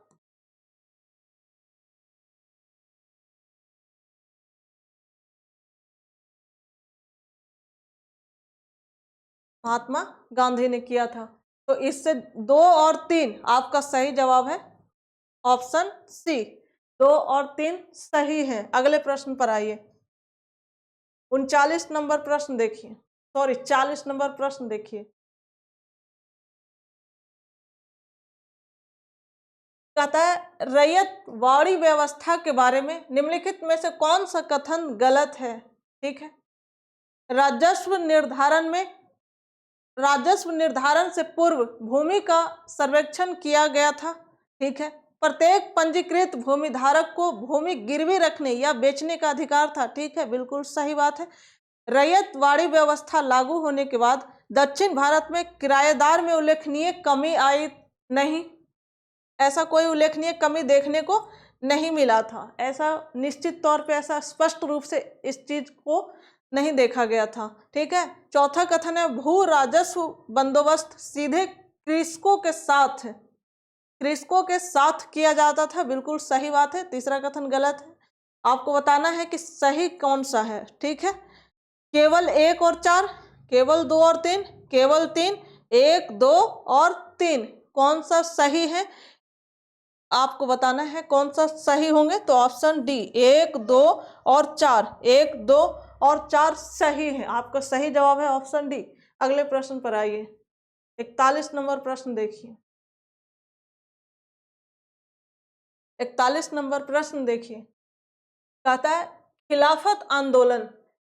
महात्मा गांधी ने किया था। तो इससे 2 और 3 आपका सही जवाब है ऑप्शन सी। 2 और 3 सही है। अगले प्रश्न पर आइए। 39 नंबर प्रश्न देखिए, सॉरी 40 नंबर प्रश्न देखिए। कहता है, रैयतवाड़ी व्यवस्था के बारे में निम्नलिखित में से कौन सा कथन गलत है? ठीक है, राजस्व निर्धारण में राजस्व निर्धारण से पूर्व भूमि का सर्वेक्षण किया गया था। ठीक है, प्रत्येक पंजीकृत भूमिधारक को भूमि गिरवी रखने या बेचने का अधिकार था। ठीक है, बिल्कुल सही बात है। रैयतवाड़ी व्यवस्था लागू होने के बाद दक्षिण भारत में किराएदार में उल्लेखनीय कमी आई नहीं। ऐसा कोई उल्लेखनीय कमी देखने को नहीं मिला था। ऐसा निश्चित तौर पे ऐसा स्पष्ट रूप से इस चीज को नहीं देखा गया था। ठीक है, चौथा कथन है, भू राजस्व बंदोबस्त सीधे कृषकों के साथ किया जाता था। बिल्कुल सही बात है। तीसरा कथन गलत है। आपको बताना है कि सही कौन सा है। ठीक है, केवल 1 और 4, केवल 2 और 3, केवल 3, 1, 2 और 3, कौन सा सही है? आपको बताना है कौन सा सही होंगे। तो ऑप्शन डी 1, 2 और 4, 1, 2 और 4 सही है। आपका सही जवाब है ऑप्शन डी। अगले प्रश्न पर आइए। 41 नंबर प्रश्न देखिए। 41 नंबर प्रश्न देखिए, कहता है खिलाफत आंदोलन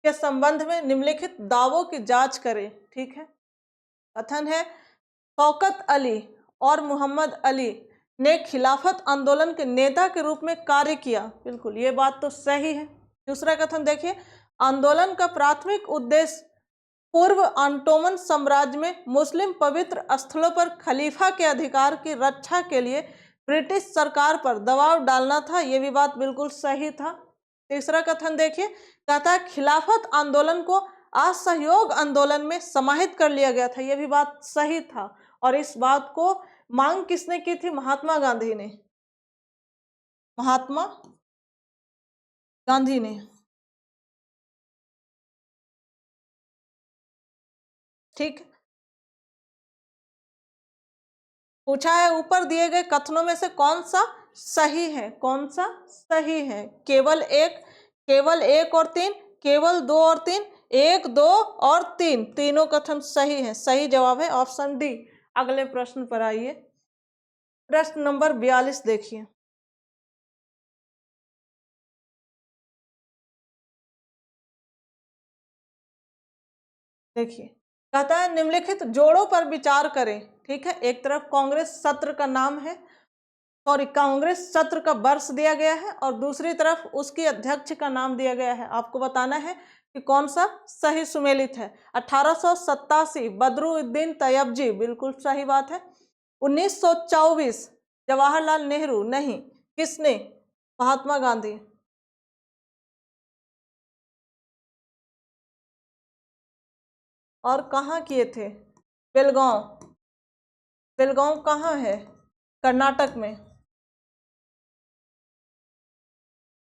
के संबंध में निम्नलिखित दावों की जांच करें। ठीक है, कथन है शौकत अली और मोहम्मद अली ने खिलाफत आंदोलन के नेता के रूप में कार्य किया। बिल्कुल, ये बात तो सही है। दूसरा कथन देखिए, आंदोलन का प्राथमिक उद्देश्य पूर्व ऑटोमन साम्राज्य में मुस्लिम पवित्र स्थलों पर खलीफा के अधिकार की रक्षा के लिए ब्रिटिश सरकार पर दबाव डालना था। यह भी बात बिल्कुल सही था। तीसरा कथन देखिए, कहता है खिलाफत आंदोलन को असहयोग आंदोलन में समाहित कर लिया गया था। यह भी बात सही था, और इस बात को मांग किसने की थी? महात्मा गांधी ने। महात्मा गांधी ने। ठीक, पूछा है ऊपर दिए गए कथनों में से कौन सा सही है? कौन सा सही है? केवल एक, केवल एक और तीन, केवल दो और तीन, एक, दो और तीन, तीनों कथन सही है। सही जवाब है ऑप्शन डी। अगले प्रश्न पर आइए। प्रश्न नंबर 42 देखिए। देखिए, कहता है निम्नलिखित जोड़ों पर विचार करें। ठीक है, एक तरफ कांग्रेस सत्र का नाम है और कांग्रेस सत्र का वर्ष दिया गया है, और दूसरी तरफ उसकी अध्यक्ष का नाम दिया गया है। आपको बताना है कि कौन सा सही सुमेलित है। 1887 बदरुद्दीन तैयबजी, बिल्कुल सही बात है। 1924 जवाहरलाल नेहरू, नहीं, किसने? महात्मा गांधी। और कहाँ किए थे? बेलगांव। बेलगांव कहाँ है? कर्नाटक में।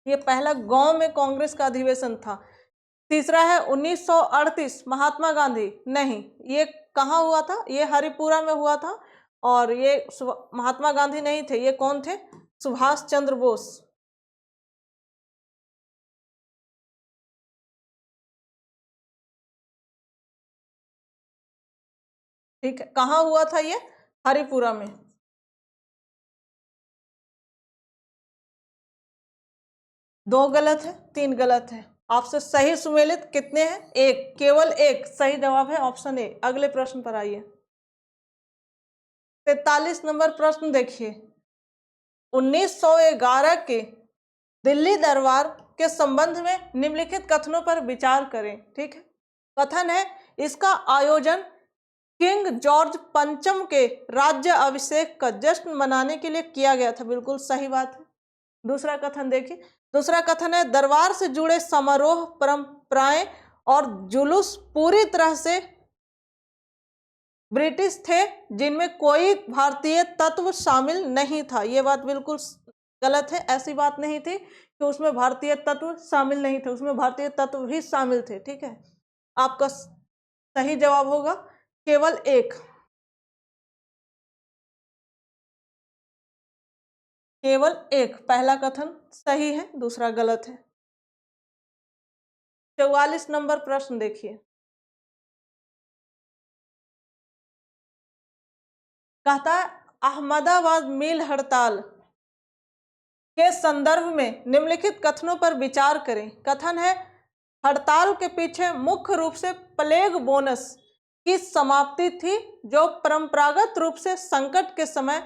ये पहला गांव में कांग्रेस का अधिवेशन था। तीसरा है 1938 महात्मा गांधी, नहीं, ये कहाँ हुआ था? ये हरिपुरा में हुआ था, और ये महात्मा गांधी नहीं थे। ये कौन थे? सुभाष चंद्र बोस। ठीक है, कहाँ हुआ था ये? हरिपुरा में। दो गलत है, तीन गलत है। आपसे सही सुमेलित कितने हैं? एक, केवल एक सही जवाब है ऑप्शन ए। अगले प्रश्न पर आइए। 43 नंबर प्रश्न देखिए। 1911 के दिल्ली दरबार के संबंध में निम्नलिखित कथनों पर विचार करें। ठीक है, कथन है इसका आयोजन किंग जॉर्ज पंचम के राज्य अभिषेक का जश्न मनाने के लिए किया गया था। बिल्कुल सही बात है। दूसरा कथन देखिए, दूसरा कथन है दरबार से जुड़े समारोह, परंपराएं और जुलूस पूरी तरह से ब्रिटिश थे, जिनमें कोई भारतीय तत्व शामिल नहीं था। यह बात बिल्कुल गलत है। ऐसी बात नहीं थी कि उसमें भारतीय तत्व शामिल नहीं थे, उसमें भारतीय तत्व भी शामिल थे। ठीक है, आपका सही जवाब होगा केवल एक। केवल एक, पहला कथन सही है, दूसरा गलत है। 44 नंबर प्रश्न देखिए। कहता है अहमदाबाद मिल हड़ताल के संदर्भ में निम्नलिखित कथनों पर विचार करें। कथन है हड़ताल के पीछे मुख्य रूप से प्लेग बोनस की समाप्ति थी, जो परंपरागत रूप से संकट के समय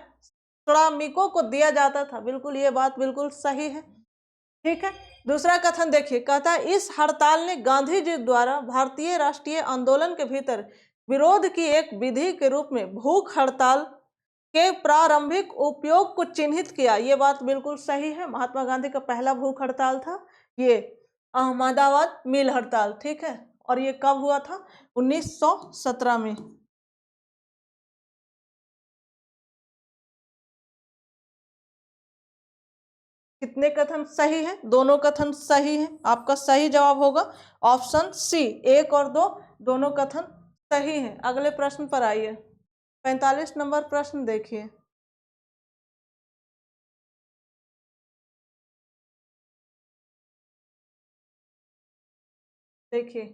श्रमिकों को दिया जाता था। बिल्कुल, ये बात बिल्कुल सही है। ठीक है, दूसरा कथन देखिए। कहता है इस हड़ताल ने गांधी जी द्वारा भारतीय राष्ट्रीय आंदोलन के भीतर विरोध की एक विधि के रूप में भूख हड़ताल के प्रारंभिक उपयोग को चिन्हित किया। ये बात बिल्कुल सही है। महात्मा गांधी का पहला भूख हड़ताल था ये अहमदाबाद मिल हड़ताल। ठीक है, और ये कब हुआ था? 1917 में। कितने कथन सही है? दोनों कथन सही है। आपका सही जवाब होगा ऑप्शन सी, एक और दो, दोनों कथन सही है। अगले प्रश्न पर आइए। 45 नंबर प्रश्न देखिए। देखिए,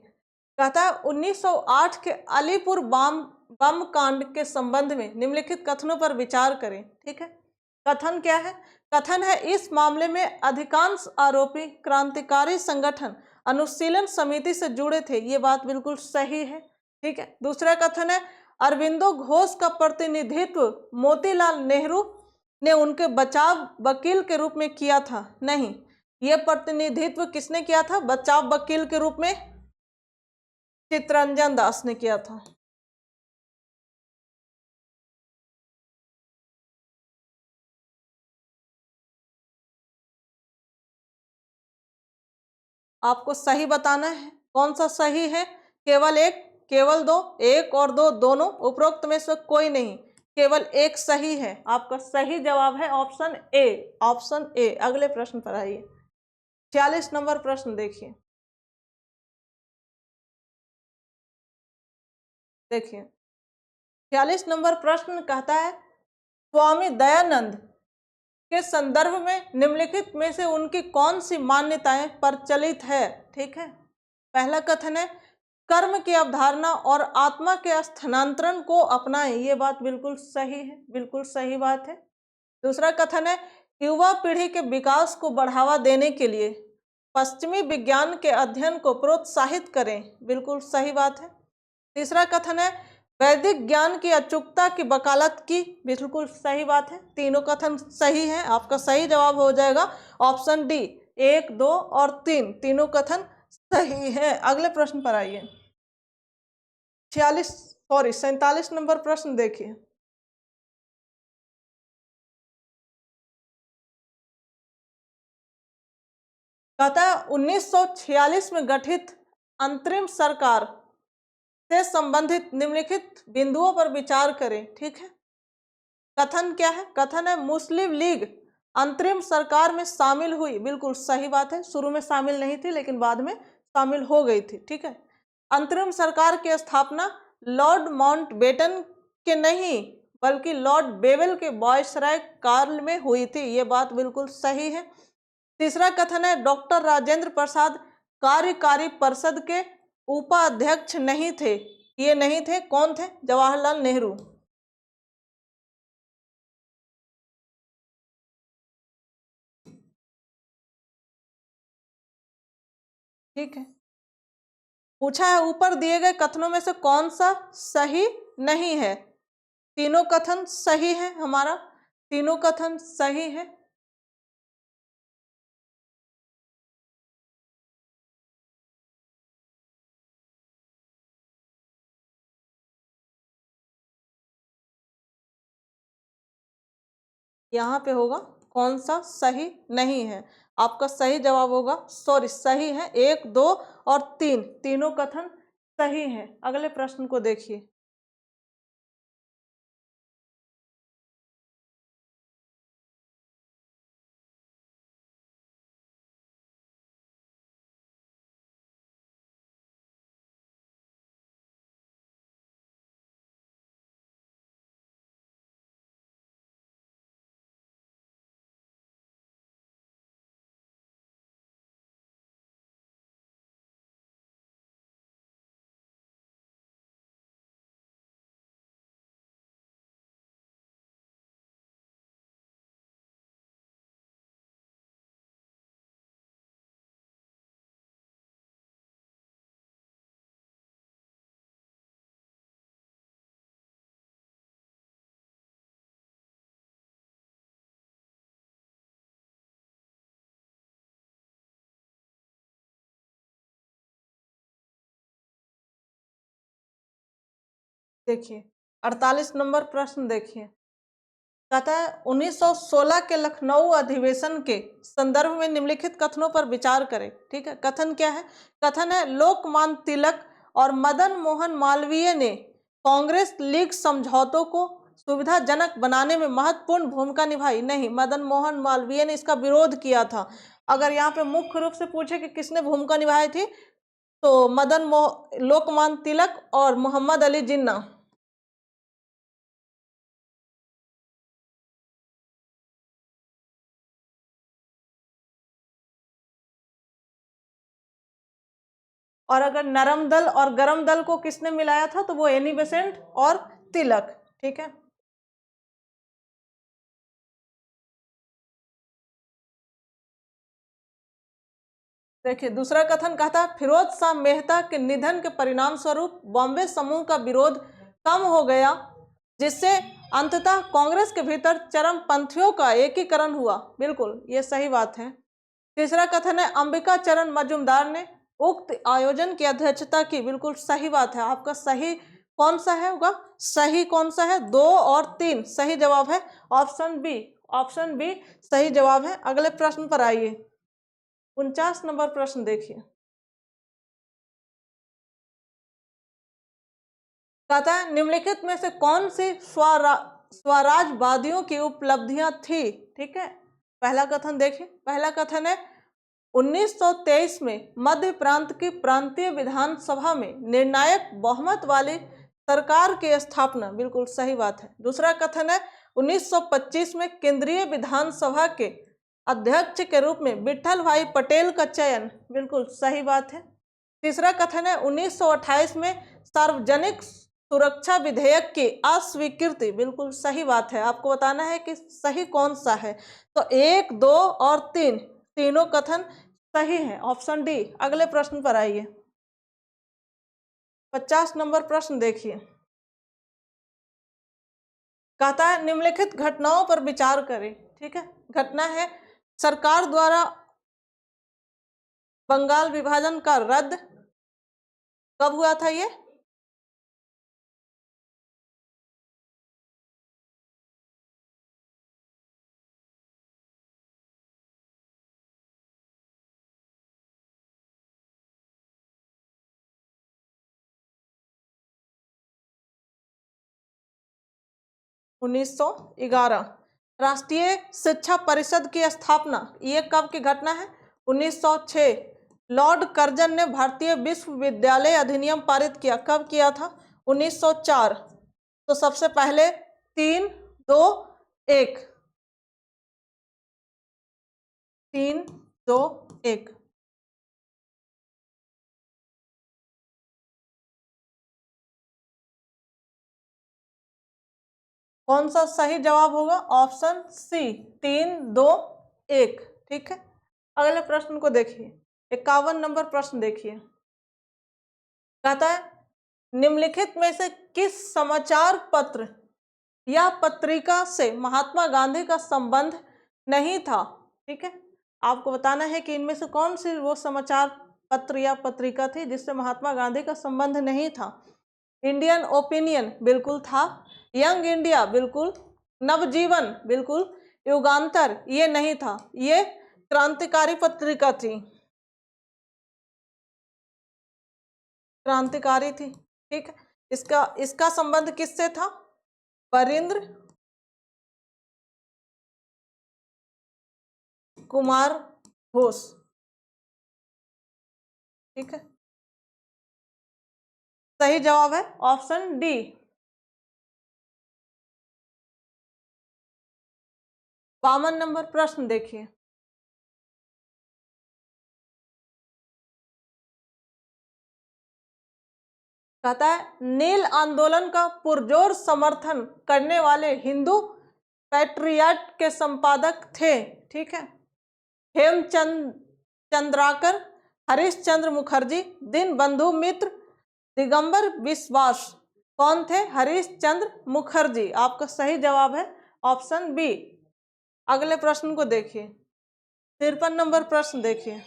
कहता है 1908 के अलीपुर बम कांड के संबंध में निम्नलिखित कथनों पर विचार करें। ठीक है, कथन क्या है? कथन है इस मामले में अधिकांश आरोपी क्रांतिकारी संगठन अनुशीलन समिति से जुड़े थे। ये बात बिल्कुल सही है। ठीक है। दूसरा कथन है अरविंदो घोष का प्रतिनिधित्व मोतीलाल नेहरू ने उनके बचाव वकील के रूप में किया था। नहीं, यह प्रतिनिधित्व किसने किया था? बचाव वकील के रूप में चित्तरंजन दास ने किया था। आपको सही बताना है। कौन सा सही है? केवल एक, केवल दो? एक और दो दोनों? उपरोक्त में से कोई नहीं, केवल एक सही है। आपका सही जवाब है ऑप्शन ए। Option A. अगले प्रश्न पर आइए। 46 नंबर प्रश्न देखिए। देखिए 46 नंबर प्रश्न कहता है स्वामी दयानंद के संदर्भ में निम्नलिखित में से उनकी कौन सी मान्यताएं प्रचलित है? ठीक है। पहला कथन है कर्म की अवधारणा और आत्मा के स्थानांतरण को अपनाएं। ये बात बिल्कुल सही है, बिल्कुल सही बात है। दूसरा कथन है युवा पीढ़ी के विकास को बढ़ावा देने के लिए पश्चिमी विज्ञान के अध्ययन को प्रोत्साहित करें। बिल्कुल सही बात है। तीसरा कथन है वैदिक ज्ञान की अचूकता की वकालत की। बिल्कुल सही बात है। तीनों कथन सही है। आपका सही जवाब हो जाएगा ऑप्शन डी। 1, 2 और 3 तीनों कथन सही है। अगले प्रश्न पर आइए। 47 नंबर प्रश्न देखिए। कहता है 1946 में गठित अंतरिम सरकार से संबंधित निम्नलिखित बिंदुओं पर विचार करें। ठीक है। कथन क्या है? कथन है मुस्लिम लीग अंतरिम सरकार में शामिल हुई। बिल्कुल सही बात है। शुरू में शामिल नहीं थी लेकिन बाद में शामिल हो गई थी। ठीक है। अंतरिम सरकार की स्थापना लॉर्ड माउंटबेटन के नहीं बल्कि लॉर्ड बेवेल के वायसराय काल में हुई थी। ये बात बिल्कुल सही है। तीसरा कथन है डॉक्टर राजेंद्र प्रसाद कार्यकारी परिषद के उपाध्यक्ष नहीं थे। ये नहीं थे, कौन थे? जवाहरलाल नेहरू। ठीक है। पूछा है ऊपर दिए गए कथनों में से कौन सा सही नहीं है? तीनों कथन सही है। हमारा तीनों कथन सही है। यहाँ पे होगा कौन सा सही नहीं है। आपका सही जवाब होगा, सॉरी सही है 1, 2 और 3 तीनों कथन सही है। अगले प्रश्न को देखिए। देखिए 48 नंबर प्रश्न देखिए। कहता है 1916 के लखनऊ अधिवेशन के संदर्भ में निम्नलिखित कथनों पर विचार करें। ठीक है। कथन क्या है? कथन है लोकमान्य तिलक और मदन मोहन मालवीय ने कांग्रेस लीग समझौतों को सुविधाजनक बनाने में महत्वपूर्ण भूमिका निभाई। नहीं, मदन मोहन मालवीय ने इसका विरोध किया था। अगर यहाँ पे मुख्य रूप से पूछे कि किसने भूमिका निभाई थी तो लोकमान्य तिलक और मोहम्मद अली जिन्ना। और अगर नरम दल और गरम दल को किसने मिलाया था तो वो एनी बेसेंट और तिलक। ठीक है। देखिए दूसरा कथन कहता है फिरोज शाह मेहता के निधन के परिणाम स्वरूप बॉम्बे समूह का विरोध कम हो गया, जिससे अंततः कांग्रेस के भीतर चरमपंथियों का एकीकरण हुआ। बिल्कुल ये सही बात है। तीसरा कथन है अंबिका चरण मजूमदार ने उक्त आयोजन की अध्यक्षता की। बिल्कुल सही बात है। आपका सही कौन सा है होगा? सही कौन सा है? 2 और 3 सही जवाब है ऑप्शन बी। ऑप्शन बी सही जवाब है। अगले प्रश्न पर आइए। 49 नंबर प्रश्न देखिए। कहता है निम्नलिखित में से कौन सी स्वराजवादियों की उपलब्धियां थी? ठीक है, पहला कथन देखिए। पहला कथन है 1923 में मध्य प्रांत की प्रांतीय विधानसभा में निर्णायक बहुमत वाली सरकार की स्थापना। बिल्कुल सही बात है। दूसरा कथन है 1925 में केंद्रीय विधानसभा के अध्यक्ष के रूप में विठल भाई पटेल का चयन। बिल्कुल सही बात है। तीसरा कथन है 1928 में सार्वजनिक सुरक्षा विधेयक की अस्वीकृति। बिल्कुल सही बात है। आपको बताना है कि सही कौन सा है। तो 1, 2 और 3 तीनों कथन सही है। Option D. अगले प्रश्न पर आइए। 50 नंबर प्रश्न देखिए। कहता है निम्नलिखित घटनाओं पर विचार करें। ठीक है, घटना है सरकार द्वारा बंगाल विभाजन का रद्द कब हुआ था? ये 1911। राष्ट्रीय शिक्षा परिषद की स्थापना ये कब की घटना है? 1906। लॉर्ड कर्जन ने भारतीय विश्वविद्यालय अधिनियम पारित किया। कब किया था? 1904। तो सबसे पहले 3, 2, 1। 3, 2, 1। कौन सा सही जवाब होगा? Option C 3, 2, 1। ठीक है, अगले प्रश्न को देखिए। 51 नंबर प्रश्न देखिए। कहता है निम्नलिखित में से किस समाचार पत्र या पत्रिका से महात्मा गांधी का संबंध नहीं था? ठीक है, आपको बताना है कि इनमें से कौन सी वो समाचार पत्र या पत्रिका थी जिससे महात्मा गांधी का संबंध नहीं था। इंडियन ओपिनियन बिल्कुल था, यंग इंडिया बिल्कुल, नवजीवन बिल्कुल, युगांतर ये नहीं था, ये क्रांतिकारी पत्रिका थी, क्रांतिकारी थी। ठीक है, इसका इसका संबंध किससे था? वरिंद्र कुमार घोष। ठीक है, सही जवाब है ऑप्शन डी। 52 नंबर प्रश्न देखिए। कहता है नील आंदोलन का पुरजोर समर्थन करने वाले हिंदू पैट्रियट के संपादक थे। ठीक है, हेमचंद चंद्राकर, हरीश चंद्र मुखर्जी, दीनबंधु मित्र, दिगंबर बिश्वास। कौन थे? हरीश चंद्र मुखर्जी। आपका सही जवाब है ऑप्शन बी। अगले प्रश्न को देखिए। 53 नंबर प्रश्न देखिए।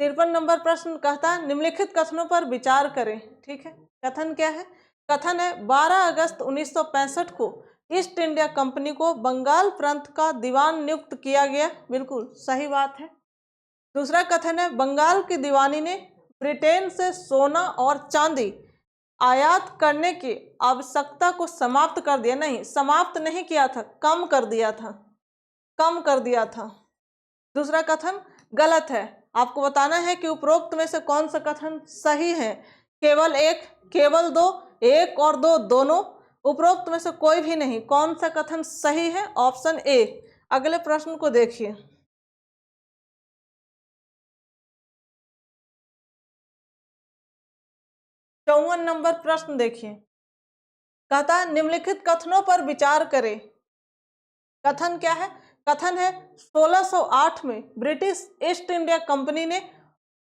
53 नंबर प्रश्न कहता है निम्नलिखित कथनों पर विचार करें। ठीक है, कथन क्या है? कथन है 12 अगस्त 1965 को ईस्ट इंडिया कंपनी को बंगाल प्रांत का दीवान नियुक्त किया गया। बिल्कुल सही बात है। दूसरा कथन है बंगाल की दीवानी ने ब्रिटेन से सोना और चांदी आयात करने की आवश्यकता को समाप्त कर दिया। नहीं, समाप्त नहीं किया था, कम कर दिया था, कम कर दिया था। दूसरा कथन गलत है। आपको बताना है कि उपरोक्त में से कौन सा कथन सही है। केवल एक, केवल दो, एक और दो दोनों, उपरोक्त में से कोई भी नहीं। कौन सा कथन सही है? Option A. अगले प्रश्न को देखिए। 54 नंबर प्रश्न देखिए। कहता है निम्नलिखित कथनों पर विचार करें। कथन क्या है? कथन है 1608 में ब्रिटिश ईस्ट इंडिया कंपनी ने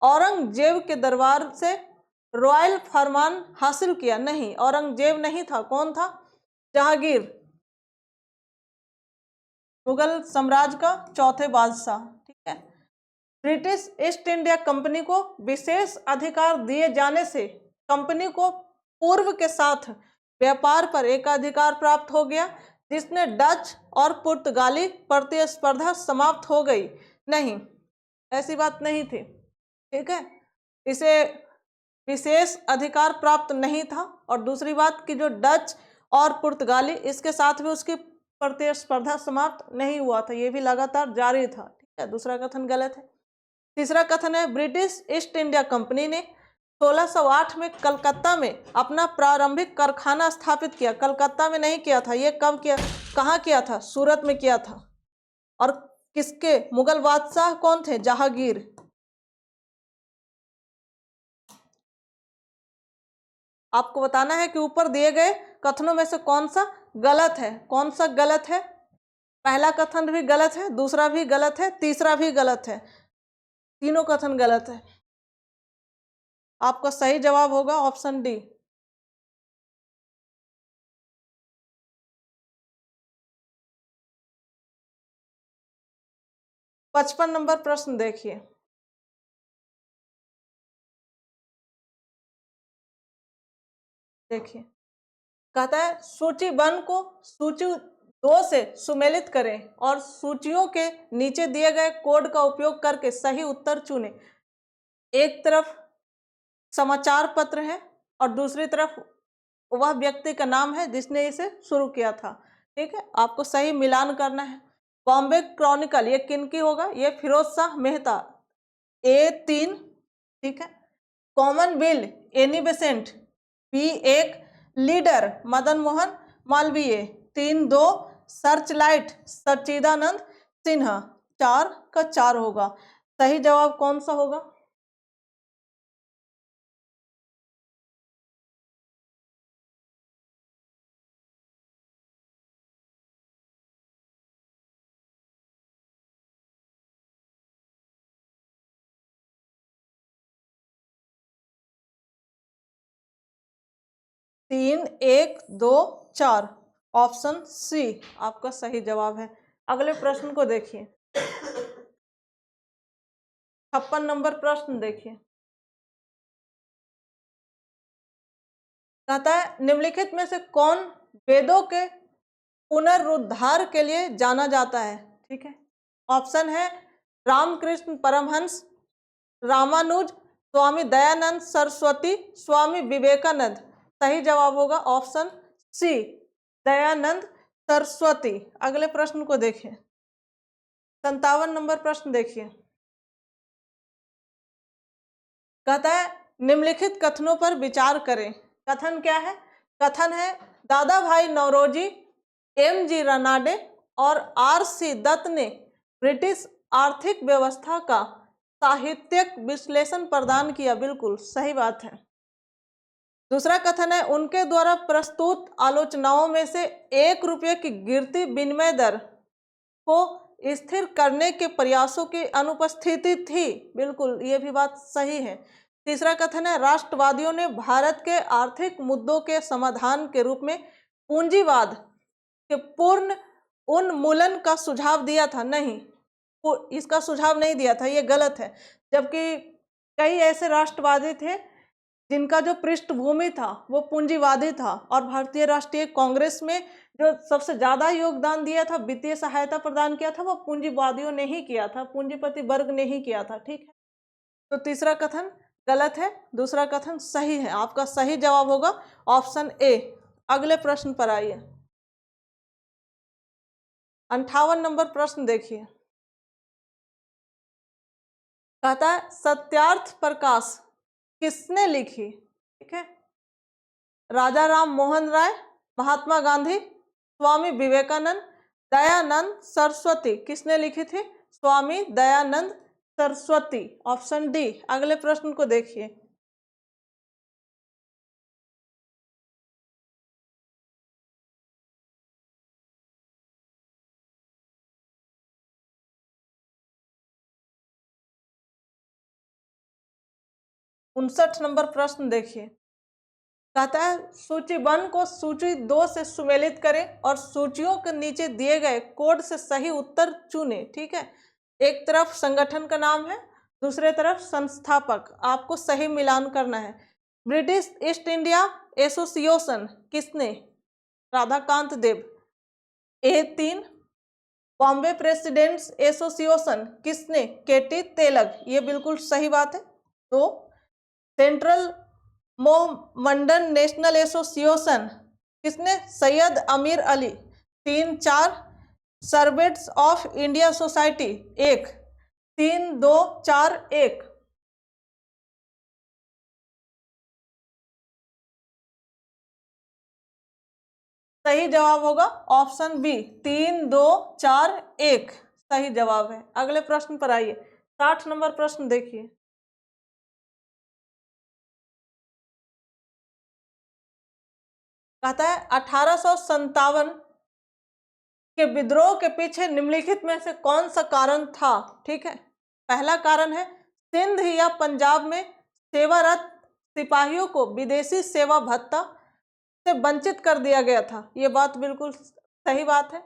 औरंगजेब के दरबार से रॉयल फरमान हासिल किया। नहीं, औरंगजेब नहीं था, कौन था? जहांगीर, मुगल साम्राज्य का चौथे बादशाह। ठीक है। ब्रिटिश ईस्ट इंडिया कंपनी को विशेष अधिकार दिए जाने से कंपनी को पूर्व के साथ व्यापार पर एकाधिकार प्राप्त हो गया, जिसने डच और पुर्तगाली प्रतिस्पर्धा समाप्त हो गई। नहीं, ऐसी बात नहीं थी। ठीक है, इसे विशेष अधिकार प्राप्त नहीं था। और दूसरी बात कि जो डच और पुर्तगाली, इसके साथ भी उसकी प्रतिस्पर्धा समाप्त नहीं हुआ था, ये भी लगातार जारी था। ठीक है, दूसरा कथन गलत है। तीसरा कथन है ब्रिटिश ईस्ट इंडिया कंपनी ने 1608 में कलकत्ता में अपना प्रारंभिक कारखाना स्थापित किया। कलकत्ता में नहीं किया था, ये कब किया, कहाँ किया था? सूरत में किया था। और किसके? मुगल बादशाह कौन थे? जहांगीर। आपको बताना है कि ऊपर दिए गए कथनों में से कौन सा गलत है। कौन सा गलत है? पहला कथन भी गलत है, दूसरा भी गलत है, तीसरा भी गलत है, तीनों कथन गलत है। आपका सही जवाब होगा ऑप्शन डी। 55 नंबर प्रश्न देखिए। देखिए, कहता है सूची 1 को सूची 2 से सुमेलित करें और सूचियों के नीचे दिए गए कोड का उपयोग करके सही उत्तर चुनें। एक तरफ समाचार पत्र है और दूसरी तरफ वह व्यक्ति का नाम है जिसने इसे शुरू किया था। ठीक है, आपको सही मिलान करना है। बॉम्बे क्रॉनिकल, ये किनकी होगा? ये फिरोज शाह मेहता, A3। ठीक है। Commonwealth, Annie Besant, B1। Leader, Madan Mohan Malviya, 3-2। Searchlight, Sachchidanand Sinha, 4 का 4 होगा। सही जवाब कौन सा होगा? तीन, एक, दो, चार, ऑप्शन सी आपका सही जवाब है। अगले प्रश्न को देखिए। 56 नंबर प्रश्न देखिए। कहता है निम्नलिखित में से कौन वेदों के पुनरुद्धार के लिए जाना जाता है? ठीक है, ऑप्शन है रामकृष्ण परमहंस, रामानुज, स्वामी दयानंद सरस्वती, स्वामी विवेकानंद। सही जवाब होगा ऑप्शन सी, दयानंद सरस्वती। अगले प्रश्न को देखिए। 57 नंबर प्रश्न देखिए। कहता है निम्नलिखित कथनों पर विचार करें। कथन क्या है? कथन है दादा भाई नौरोजी, M.G. रनाडे और R.C. दत्त ने ब्रिटिश आर्थिक व्यवस्था का साहित्यिक विश्लेषण प्रदान किया। बिल्कुल सही बात है। दूसरा कथन है उनके द्वारा प्रस्तुत आलोचनाओं में से 1 रुपये की गिरती विनिमय दर को स्थिर करने के प्रयासों की अनुपस्थिति थी। बिल्कुल, ये भी बात सही है। तीसरा कथन है राष्ट्रवादियों ने भारत के आर्थिक मुद्दों के समाधान के रूप में पूंजीवाद के पूर्ण उन्मूलन का सुझाव दिया था। नहीं, इसका सुझाव नहीं दिया था, ये गलत है। जबकि कई ऐसे राष्ट्रवादी थे जिनका जो पृष्ठभूमि था वो पूंजीवादी था। और भारतीय राष्ट्रीय कांग्रेस में जो सबसे ज्यादा योगदान दिया था, वित्तीय सहायता प्रदान किया था, वो पूंजीवादियों ने ही किया था, पूंजीपति वर्ग ने ही किया था। ठीक है, तो तीसरा कथन गलत है, दूसरा कथन सही है। आपका सही जवाब होगा ऑप्शन ए। अगले प्रश्न पर आइए। 58 नंबर प्रश्न देखिए। कहता है सत्यार्थ प्रकाश किसने लिखी? ठीक है, राजा राम मोहन राय, महात्मा गांधी, स्वामी विवेकानंद, दयानंद सरस्वती। किसने लिखी थी? Swami Dayanand Saraswati, option D. अगले प्रश्न को देखिए। 59 नंबर प्रश्न देखिए, कहता है सूची 1 को सूची 2 से सुमेलित करें और सूचियों के नीचे दिए गए कोड से सही उत्तर चुने। ठीक है, एक तरफ संगठन का नाम है, दूसरे तरफ संस्थापक, आपको सही मिलान करना है। ब्रिटिश ईस्ट इंडिया एसोसिएशन किसने? राधाकांत देव। A3 बॉम्बे प्रेसिडेंट्स एसोसिएशन किसने? केटी तेलग, ये बिल्कुल सही बात है। 2 सेंट्रल मोहम्मडन नेशनल एसोसिएशन किसने? सैयद अमीर Ali. 3 4 servants of India society 1 3 2 4 1। सही जवाब होगा ऑप्शन बी 3 2 4 1 सही जवाब है। अगले प्रश्न पर आइए, 60 नंबर प्रश्न देखिए, कहता है 1857 के विद्रोह के पीछे निम्नलिखित में से कौन सा कारण था? ठीक है, पहला कारण है सिंध या पंजाब में सेवारत सिपाहियों को विदेशी सेवा भत्ता से वंचित कर दिया गया था। ये बात बिल्कुल सही बात है,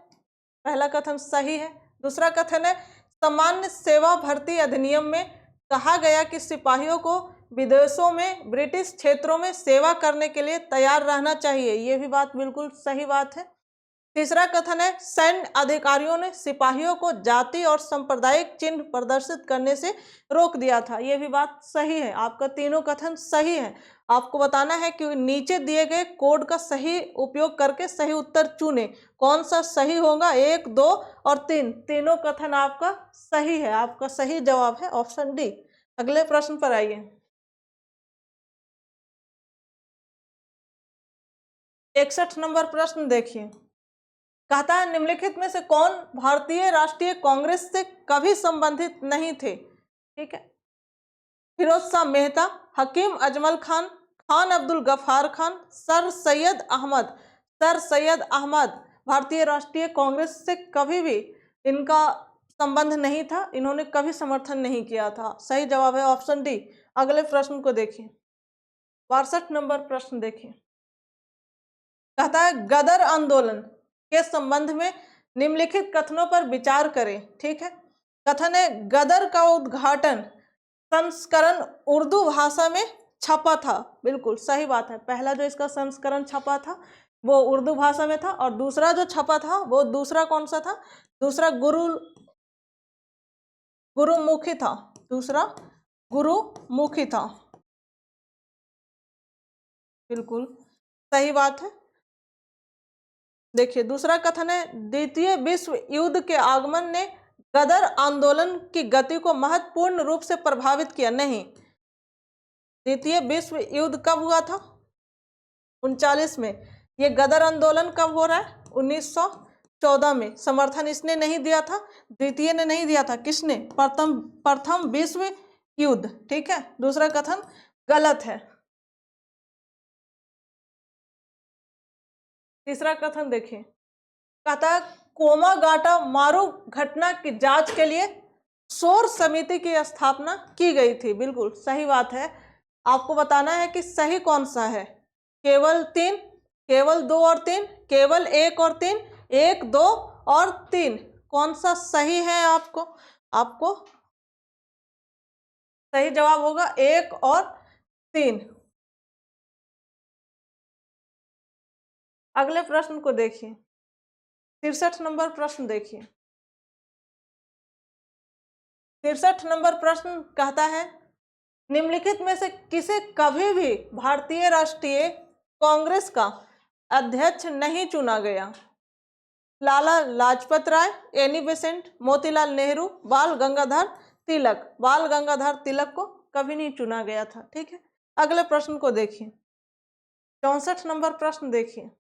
पहला कथन सही है। दूसरा कथन है सामान्य सेवा भर्ती अधिनियम में कहा गया कि सिपाहियों को विदेशों में ब्रिटिश क्षेत्रों में सेवा करने के लिए तैयार रहना चाहिए। ये भी बात बिल्कुल सही बात है। तीसरा कथन है सैन्य अधिकारियों ने सिपाहियों को जाति और सांप्रदायिक चिन्ह प्रदर्शित करने से रोक दिया था। यह भी बात सही है, आपका तीनों कथन सही है। आपको बताना है कि नीचे दिए गए कोड का सही उपयोग करके सही उत्तर चुने, कौन सा सही होगा? 1 2 और 3, तीनों कथन आपका सही है, आपका सही जवाब है ऑप्शन डी। अगले प्रश्न पर आइए, 61 नंबर प्रश्न देखिए, कहता है निम्नलिखित में से कौन भारतीय राष्ट्रीय कांग्रेस से कभी संबंधित नहीं थे? ठीक है, फिरोज शाह मेहता, हकीम अजमल खान, खान अब्दुल गफ्फार खान, सर सैयद अहमद। सर सैयद अहमद भारतीय राष्ट्रीय कांग्रेस से कभी भी इनका संबंध नहीं था, इन्होंने कभी समर्थन नहीं किया था। सही जवाब है ऑप्शन डी। अगले प्रश्न को देखिए, 62 नंबर प्रश्न देखिए, कहता है गदर आंदोलन के संबंध में निम्नलिखित कथनों पर विचार करें। ठीक है, कथन है गदर का उद्घाटन संस्करण उर्दू भाषा में छपा था। बिल्कुल सही बात है, पहला जो इसका संस्करण छपा था वो उर्दू भाषा में था, और दूसरा जो छपा था वो दूसरा कौन सा था? दूसरा गुरुमुखी था, दूसरा गुरुमुखी था। बिल्कुल सही बात है। देखिए दूसरा कथन है द्वितीय विश्व युद्ध के आगमन ने गदर आंदोलन की गति को महत्वपूर्ण रूप से प्रभावित किया। नहीं, द्वितीय विश्व युद्ध कब हुआ था? 39 में। ये गदर आंदोलन कब हो रहा है? 1914 में। समर्थन इसने नहीं दिया था, द्वितीय ने नहीं दिया था, किसने? प्रथम विश्व युद्ध। ठीक है, दूसरा कथन गलत है। तीसरा कथन देखिए, कहता है कोमागाटा मारू घटना की जांच के लिए शोर समिति की स्थापना की गई थी। बिल्कुल सही बात है, आपको बताना है कि सही कौन सा है। केवल 3, केवल 2 और 3, केवल 1 और 3, 1 2 और 3, कौन सा सही है? आपको सही जवाब होगा 1 और 3। अगले प्रश्न को देखिए, 63 नंबर प्रश्न देखिए, 63 नंबर प्रश्न कहता है निम्नलिखित में से किसे कभी भी भारतीय राष्ट्रीय कांग्रेस का अध्यक्ष नहीं चुना गया? लाला लाजपत राय, एनी बेसेंट, मोतीलाल नेहरू, बाल गंगाधर तिलक। बाल गंगाधर तिलक को कभी नहीं चुना गया था। ठीक है, अगले प्रश्न को देखिए, 64 नंबर प्रश्न देखिए,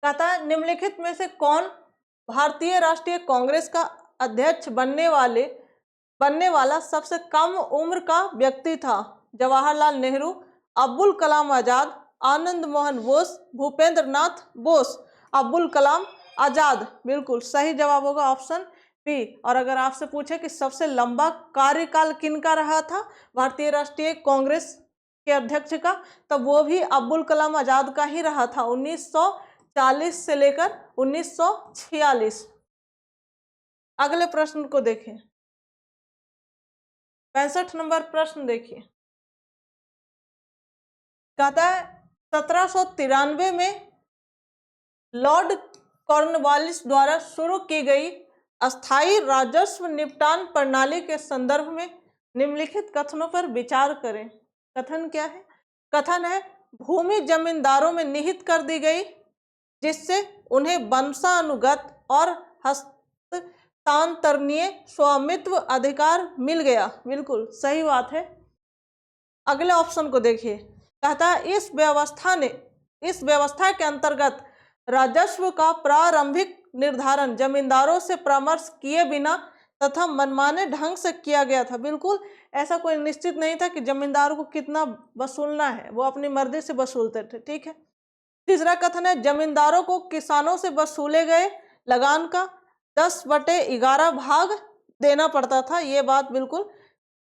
कहता है निम्नलिखित में से कौन भारतीय राष्ट्रीय कांग्रेस का अध्यक्ष बनने वाला सबसे कम उम्र का व्यक्ति था? जवाहरलाल नेहरू, अब्दुल कलाम आजाद, आनंद मोहन बोस, भूपेंद्र नाथ बोस। अब्दुल कलाम आजाद, बिल्कुल सही जवाब होगा ऑप्शन बी। और अगर आपसे पूछे कि सबसे लंबा कार्यकाल किनका रहा था भारतीय राष्ट्रीय कांग्रेस के अध्यक्ष का, तब वो भी अब्दुल कलाम आजाद का ही रहा था, 1940 से लेकर 1946। अगले प्रश्न को देखें, 65 नंबर प्रश्न देखिए। कहता है 1793 में लॉर्ड कॉर्नवालिस द्वारा शुरू की गई अस्थायी राजस्व निपटान प्रणाली के संदर्भ में निम्नलिखित कथनों पर विचार करें। कथन क्या है? कथन है भूमि जमींदारों में निहित कर दी गई, जिससे उन्हें वंशानुगत और हस्तांतरणीय स्वामित्व अधिकार मिल गया। बिल्कुल सही बात है। अगले ऑप्शन को देखिए। कहता है इस व्यवस्था के अंतर्गत राजस्व का प्रारंभिक निर्धारण जमींदारों से परामर्श किए बिना तथा मनमाने ढंग से किया गया था। बिल्कुल ऐसा कोई निश्चित नहीं था कि जमींदारों को कितना वसूलना है, वो अपनी मर्जी से वसूलते थे। ठीक है। तीसरा कथन है जमींदारों को किसानों से वसूले गए लगान का 10/11 भाग देना पड़ता था। ये बात बिल्कुल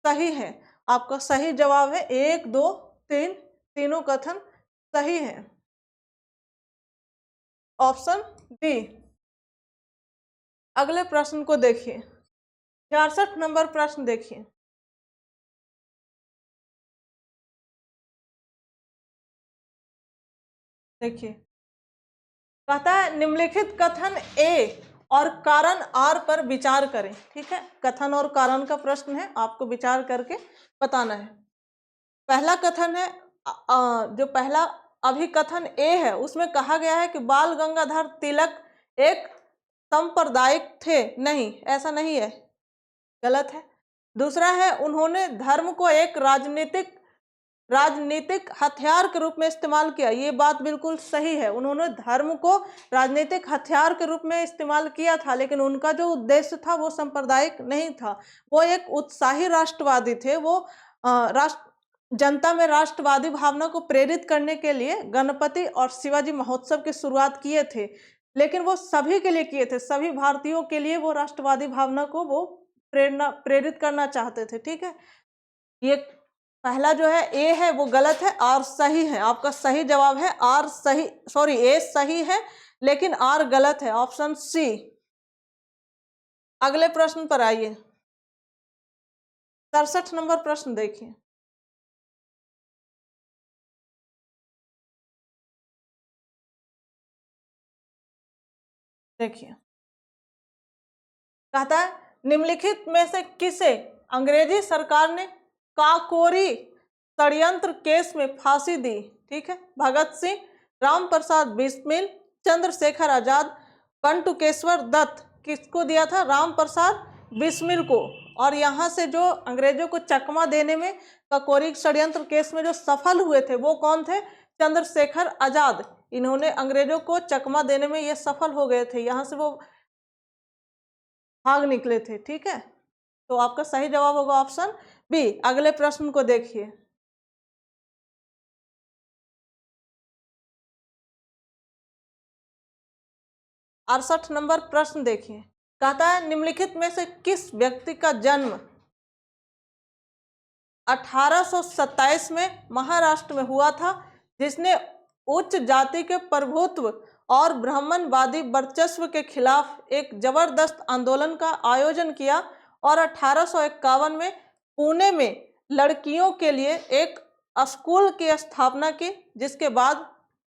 सही है। आपका सही जवाब है 1, 2, 3, तीनों कथन सही है। Option B. अगले प्रश्न को देखिए, 66 नंबर प्रश्न देखिए। देखिए कहता है निम्नलिखित कथन ए और कारण आर पर विचार करें। ठीक है, कथन और कारण का प्रश्न है, आपको विचार करके बताना है। पहला कथन है जो पहला अभिकथन ए है उसमें कहा गया है कि बाल गंगाधर तिलक एक सांप्रदायिक थे। नहीं, ऐसा नहीं है, गलत है। दूसरा है उन्होंने धर्म को एक राजनीतिक हथियार के रूप में इस्तेमाल किया। ये बात बिल्कुल सही है, उन्होंने धर्म को राजनीतिक हथियार के रूप में इस्तेमाल किया था, लेकिन उनका जो उद्देश्य था वो सांप्रदायिक नहीं था। वो एक उत्साही राष्ट्रवादी थे। वो जनता में राष्ट्रवादी भावना को प्रेरित करने के लिए गणपति और शिवाजी महोत्सव की शुरुआत किए थे, लेकिन वो सभी के लिए किए थे, सभी भारतीयों के लिए वो राष्ट्रवादी भावना को वो प्रेरित करना चाहते थे। ठीक है, ये पहला जो है ए है वो गलत है, आर सही है। आपका सही जवाब है आर सही, सॉरी ए सही है लेकिन आर गलत है, ऑप्शन सी। अगले प्रश्न पर आइए, 67 नंबर प्रश्न देखिए। देखिए कहता है निम्नलिखित में से किसे अंग्रेजी सरकार ने काकोरी षड्यंत्र केस में फांसी दी? ठीक है, भगत सिंह, राम प्रसाद बिस्मिल, चंद्रशेखर आजाद, बंटुकेश्वर दत्त। किसको दिया था? राम प्रसाद बिस्मिल को। और यहाँ से जो अंग्रेजों को चकमा देने में काकोरी षड्यंत्र केस में जो सफल हुए थे वो कौन थे? चंद्रशेखर आजाद। इन्होंने अंग्रेजों को चकमा देने में ये सफल हो गए थे, यहाँ से वो भाग निकले थे। ठीक है, तो आपका सही जवाब होगा ऑप्शन बी। अगले प्रश्न को देखिए, 68 नंबर प्रश्न देखिए। कहता है निम्नलिखित में से किस व्यक्ति का जन्म 1827 में महाराष्ट्र में हुआ था, जिसने उच्च जाति के प्रभुत्व और ब्राह्मणवादी वर्चस्व के खिलाफ एक जबरदस्त आंदोलन का आयोजन किया और 1851 में पुणे में लड़कियों के लिए एक स्कूल की स्थापना की, जिसके बाद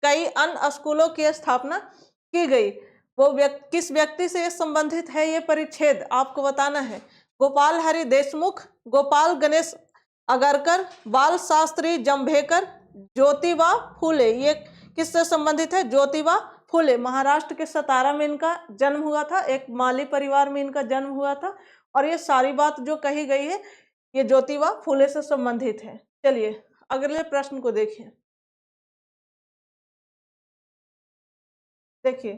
कई अन्य स्कूलों की स्थापना की गई। वो किस व्यक्ति से संबंधित है ये परिच्छेद आपको बताना है। गोपाल हरि देशमुख, गोपाल गणेश अगरकर, बाल शास्त्री जंभेकर, ज्योतिबा फूले। ये किससे संबंधित है? ज्योतिबा फूले। महाराष्ट्र के सतारा में इनका जन्म हुआ था, एक माली परिवार में इनका जन्म हुआ था, और ये सारी बात जो कही गई है ये ज्योतिबा फूले से संबंधित है। चलिए अगले प्रश्न को देखिए। देखिए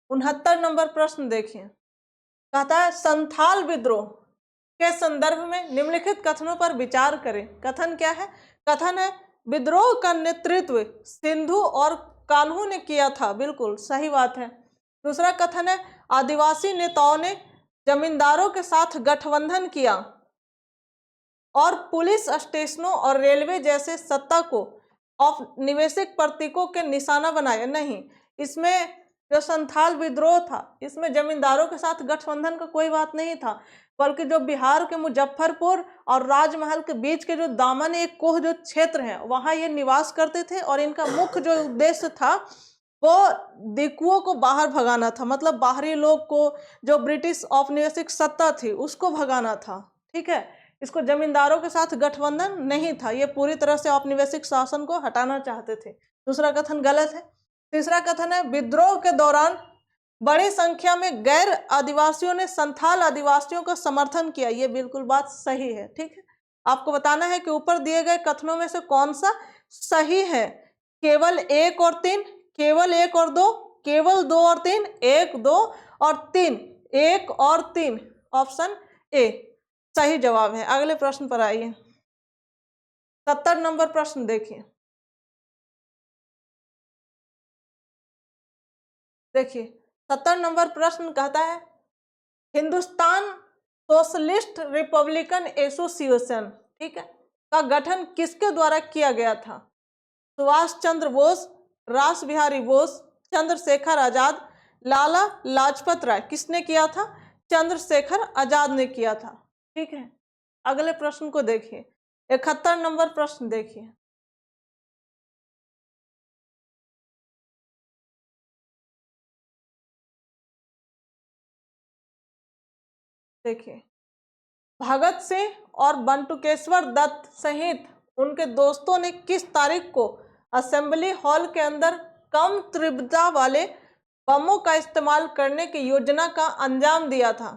69 नंबर प्रश्न देखिए। कहता है संथाल विद्रोह के संदर्भ में निम्नलिखित कथनों पर विचार करें। कथन क्या है? कथन है विद्रोह का नेतृत्व सिंधु और कान्हू ने किया था। बिल्कुल सही बात है। दूसरा कथन है आदिवासी नेताओं ने जमींदारों के साथ गठबंधन किया और पुलिस स्टेशनों और रेलवे जैसे सत्ता को औपनिवेशिक प्रतीकों के निशाना बनाया? नहीं, इसमें जो संथाल विद्रोह था इसमें जमींदारों के साथ गठबंधन का कोई बात नहीं था, बल्कि जो बिहार के मुजफ्फरपुर और राजमहल के बीच के जो दामन एक कोह जो क्षेत्र है वहां ये निवास करते थे और इनका मुख्य जो उद्देश्य था वो दिकुओं को बाहर भगाना था, मतलब बाहरी लोग को, जो ब्रिटिश औपनिवेशिक सत्ता थी उसको भगाना था। ठीक है, इसको जमींदारों के साथ गठबंधन नहीं था, ये पूरी तरह से औपनिवेशिक शासन को हटाना चाहते थे। दूसरा कथन गलत है। तीसरा कथन है विद्रोह के दौरान बड़ी संख्या में गैर आदिवासियों ने संथाल आदिवासियों का समर्थन किया, ये बिल्कुल बात सही है। ठीक है, आपको बताना है कि ऊपर दिए गए कथनों में से कौन सा सही है। केवल 1 और 3, केवल 1 और 2, केवल 2 और 3, 1, 2 और 3, 1 और 3, ऑप्शन ए सही जवाब है। अगले प्रश्न पर आइए। 70 नंबर प्रश्न देखिए। देखिए 70 नंबर प्रश्न कहता है हिंदुस्तान सोशलिस्ट रिपब्लिकन एसोसिएशन, ठीक है, का गठन किसके द्वारा किया गया था? सुभाष चंद्र बोस, रास बिहारी बोस, चंद्रशेखर आजाद, लाला लाजपत राय। किसने किया था? चंद्रशेखर आजाद ने किया था। ठीक है, अगले प्रश्न को देखिए। 71 नंबर प्रश्न देखिए। देखिए भगत सिंह और बंटुकेश्वर दत्त सहित उनके दोस्तों ने किस तारीख को असेंबली हॉल के अंदर कम तीव्रता वाले बमों का इस्तेमाल करने की योजना का अंजाम दिया था?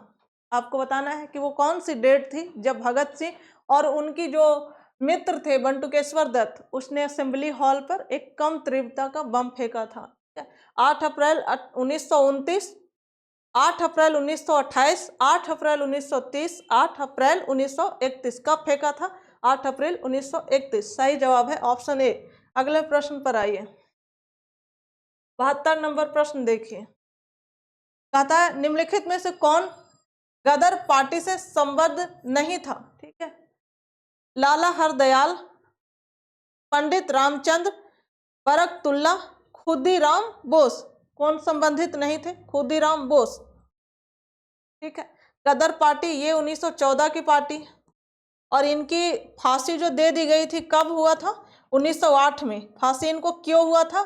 आपको बताना है कि वो कौन सी डेट थी जब भगत सिंह और उनकी जो मित्र थे बंटुकेश्वर दत्त, उसने असेंबली हॉल पर एक कम तीव्रता का बम फेंका था। 8 अप्रैल 1929, 8 अप्रैल 1928, 8 अप्रैल 1930, 8 अप्रैल 1931। कब फेंका था? 8 अप्रैल 1931 सही जवाब है, ऑप्शन ए। अगले प्रश्न पर आइए। 72 नंबर प्रश्न देखिए। कहता है निम्नलिखित में से कौन गदर पार्टी से संबद्ध नहीं था? ठीक है, लाला हरदयाल, पंडित रामचंद्र, बरकतुल्ला, खुदीराम बोस। कौन संबंधित नहीं थे? खुदीराम बोस। ठीक है, गदर पार्टी ये 1914 की पार्टी, और इनकी फांसी जो दे दी गई थी कब हुआ था? 1908 में। फांसी इनको क्यों हुआ था?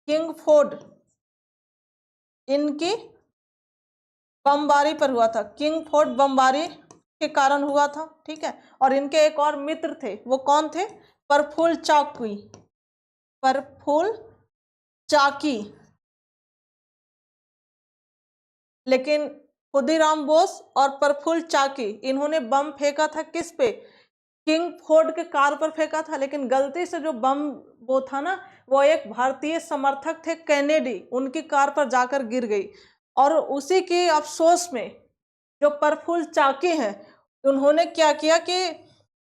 किंग फोर्ड इनकी बमबारी पर हुआ था, किंग फोर्ड बमबारी के कारण हुआ था। ठीक है, और इनके एक और मित्र थे, वो कौन थे? प्रफुल्ल चाकी, प्रफुल्ल चाकी। लेकिन खुदीराम बोस और प्रफुल्ल चाकी इन्होंने बम फेंका था किस पे? किंग फोर्ड के कार पर फेंका था, लेकिन गलती से जो बम वो था ना, वो एक भारतीय समर्थक थे कैनेडी, उनकी कार पर जाकर गिर गई। और उसी के अफसोस में जो प्रफुल्ल चाकी हैं उन्होंने क्या किया कि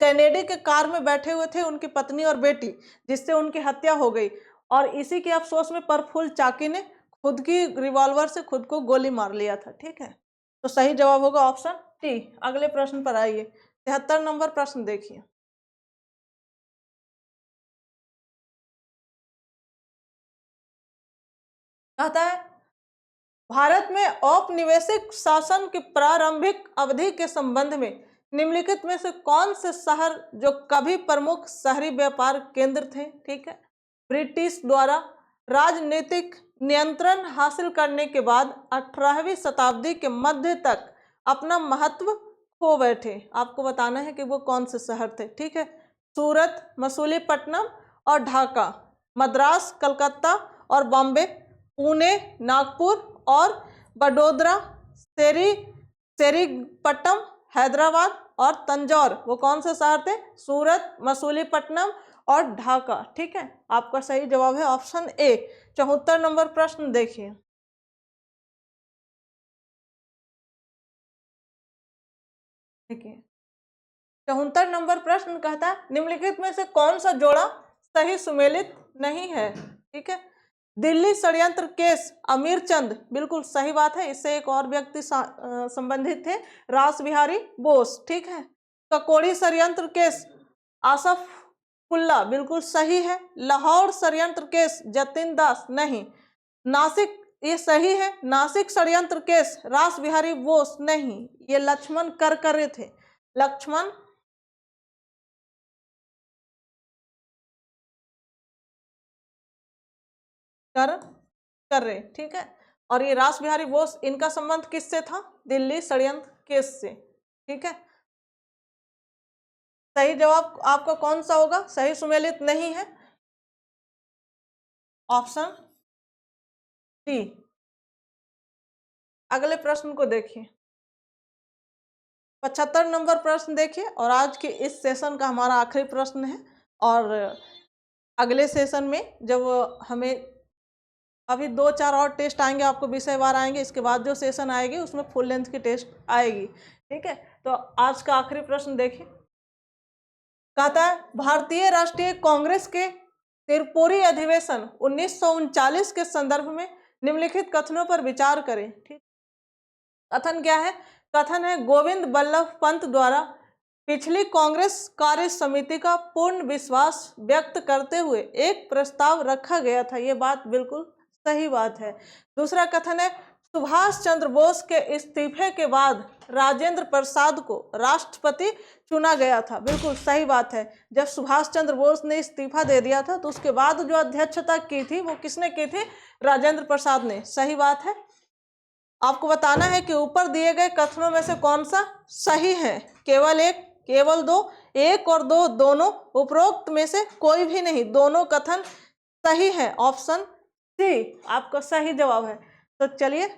कैनेडी के कार में बैठे हुए थे उनकी पत्नी और बेटी, जिससे उनकी हत्या हो गई। और इसी के अफसोस में प्रफुल्ल चाकी ने खुद की रिवॉल्वर से खुद को गोली मार लिया था। ठीक है, तो सही जवाब होगा ऑप्शन टी। अगले प्रश्न पर आइए। 73 नंबर प्रश्न देखिए। कहता है भारत में औपनिवेशिक शासन की प्रारंभिक अवधि के संबंध में निम्नलिखित में से कौन से शहर जो कभी प्रमुख शहरी व्यापार केंद्र थे? ठीक है, ब्रिटिश द्वारा राजनीतिक नियंत्रण हासिल करने के बाद 18वीं शताब्दी के मध्य तक अपना महत्व खो बैठे। आपको बताना है कि वो कौन से शहर थे। ठीक है, सूरत, मसूलीपट्टनम और ढाका, मद्रास, कलकत्ता और बॉम्बे, पुणे, नागपुर और बडोदरा, सेरीपट्टम, हैदराबाद और तंजौर। वो कौन से शहर थे? सूरत, मसूलीपट्टनम और ढाका। ठीक है, आपका सही जवाब है ऑप्शन ए। 74 नंबर प्रश्न देखिए। देखिए 74 नंबर प्रश्न कहता है निम्नलिखित में से कौन सा जोड़ा सही सुमेलित नहीं है? ठीक है, दिल्ली षड्यंत्र केस अमीर चंद, बिल्कुल सही बात है, इससे एक और व्यक्ति संबंधित थे, रास बिहारी बोस, ठीक है। ककोड़ी षड्यंत्र केस आसफ कुल्ला, बिल्कुल सही है। लाहौर षड्यंत्र केस जतिन दास, नहीं। नासिक, ये सही है। नासिक षड्यंत्र केस रास बिहारी बोस, नहीं, ये लक्ष्मण करकरे थे, लक्ष्मण कर रहे, ठीक है। और ये रास बिहारी बोस, इनका संबंध किससे था? दिल्ली षड्यंत्र केस से, ठीक है। सही जवाब आपका कौन सा होगा? सही सुमेलित नहीं है, ऑप्शन डी। अगले प्रश्न को देखिए, 75 नंबर प्रश्न देखिए, और आज के इस सेशन का हमारा आखिरी प्रश्न है। और अगले सेशन में जब हमें अभी 2-4 और टेस्ट आएंगे, आपको विषयवार आएंगे, इसके बाद जो सेशन आएगी उसमें फुल लेंथ की टेस्ट आएगी, ठीक है। तो आज का आखिरी प्रश्न देखिए, कहता है भारतीय राष्ट्रीय कांग्रेस के त्रिपुरी अधिवेशन 1939 के संदर्भ में निम्नलिखित कथनों पर विचार करें, ठीक। कथन क्या है? कथन है गोविंद बल्लभ पंत द्वारा पिछली कांग्रेस कार्य समिति का पूर्ण विश्वास व्यक्त करते हुए एक प्रस्ताव रखा गया था। ये बात बिल्कुल सही बात है। दूसरा कथन है सुभाष चंद्र बोस के इस्तीफे के बाद राजेंद्र प्रसाद को राष्ट्रपति चुना गया था। बिल्कुल सही बात है। जब सुभाष चंद्र बोस ने इस्तीफा दे दिया था तो उसके बाद जो अध्यक्षता की थी वो किसने की थी? राजेंद्र प्रसाद ने। सही बात है। आपको बताना है कि ऊपर दिए गए कथनों में से कौन सा सही है। केवल एक, केवल दो, एक और दो दोनों, उपरोक्त में से कोई भी नहीं, दोनों कथन सही है। ऑप्शन सी आपका सही जवाब है। तो चलिए,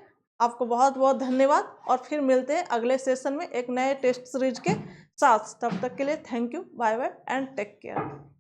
आपको बहुत बहुत धन्यवाद, और फिर मिलते हैं अगले सेशन में एक नए टेस्ट सीरीज के साथ। तब तक के लिए thank you, bye bye and take care.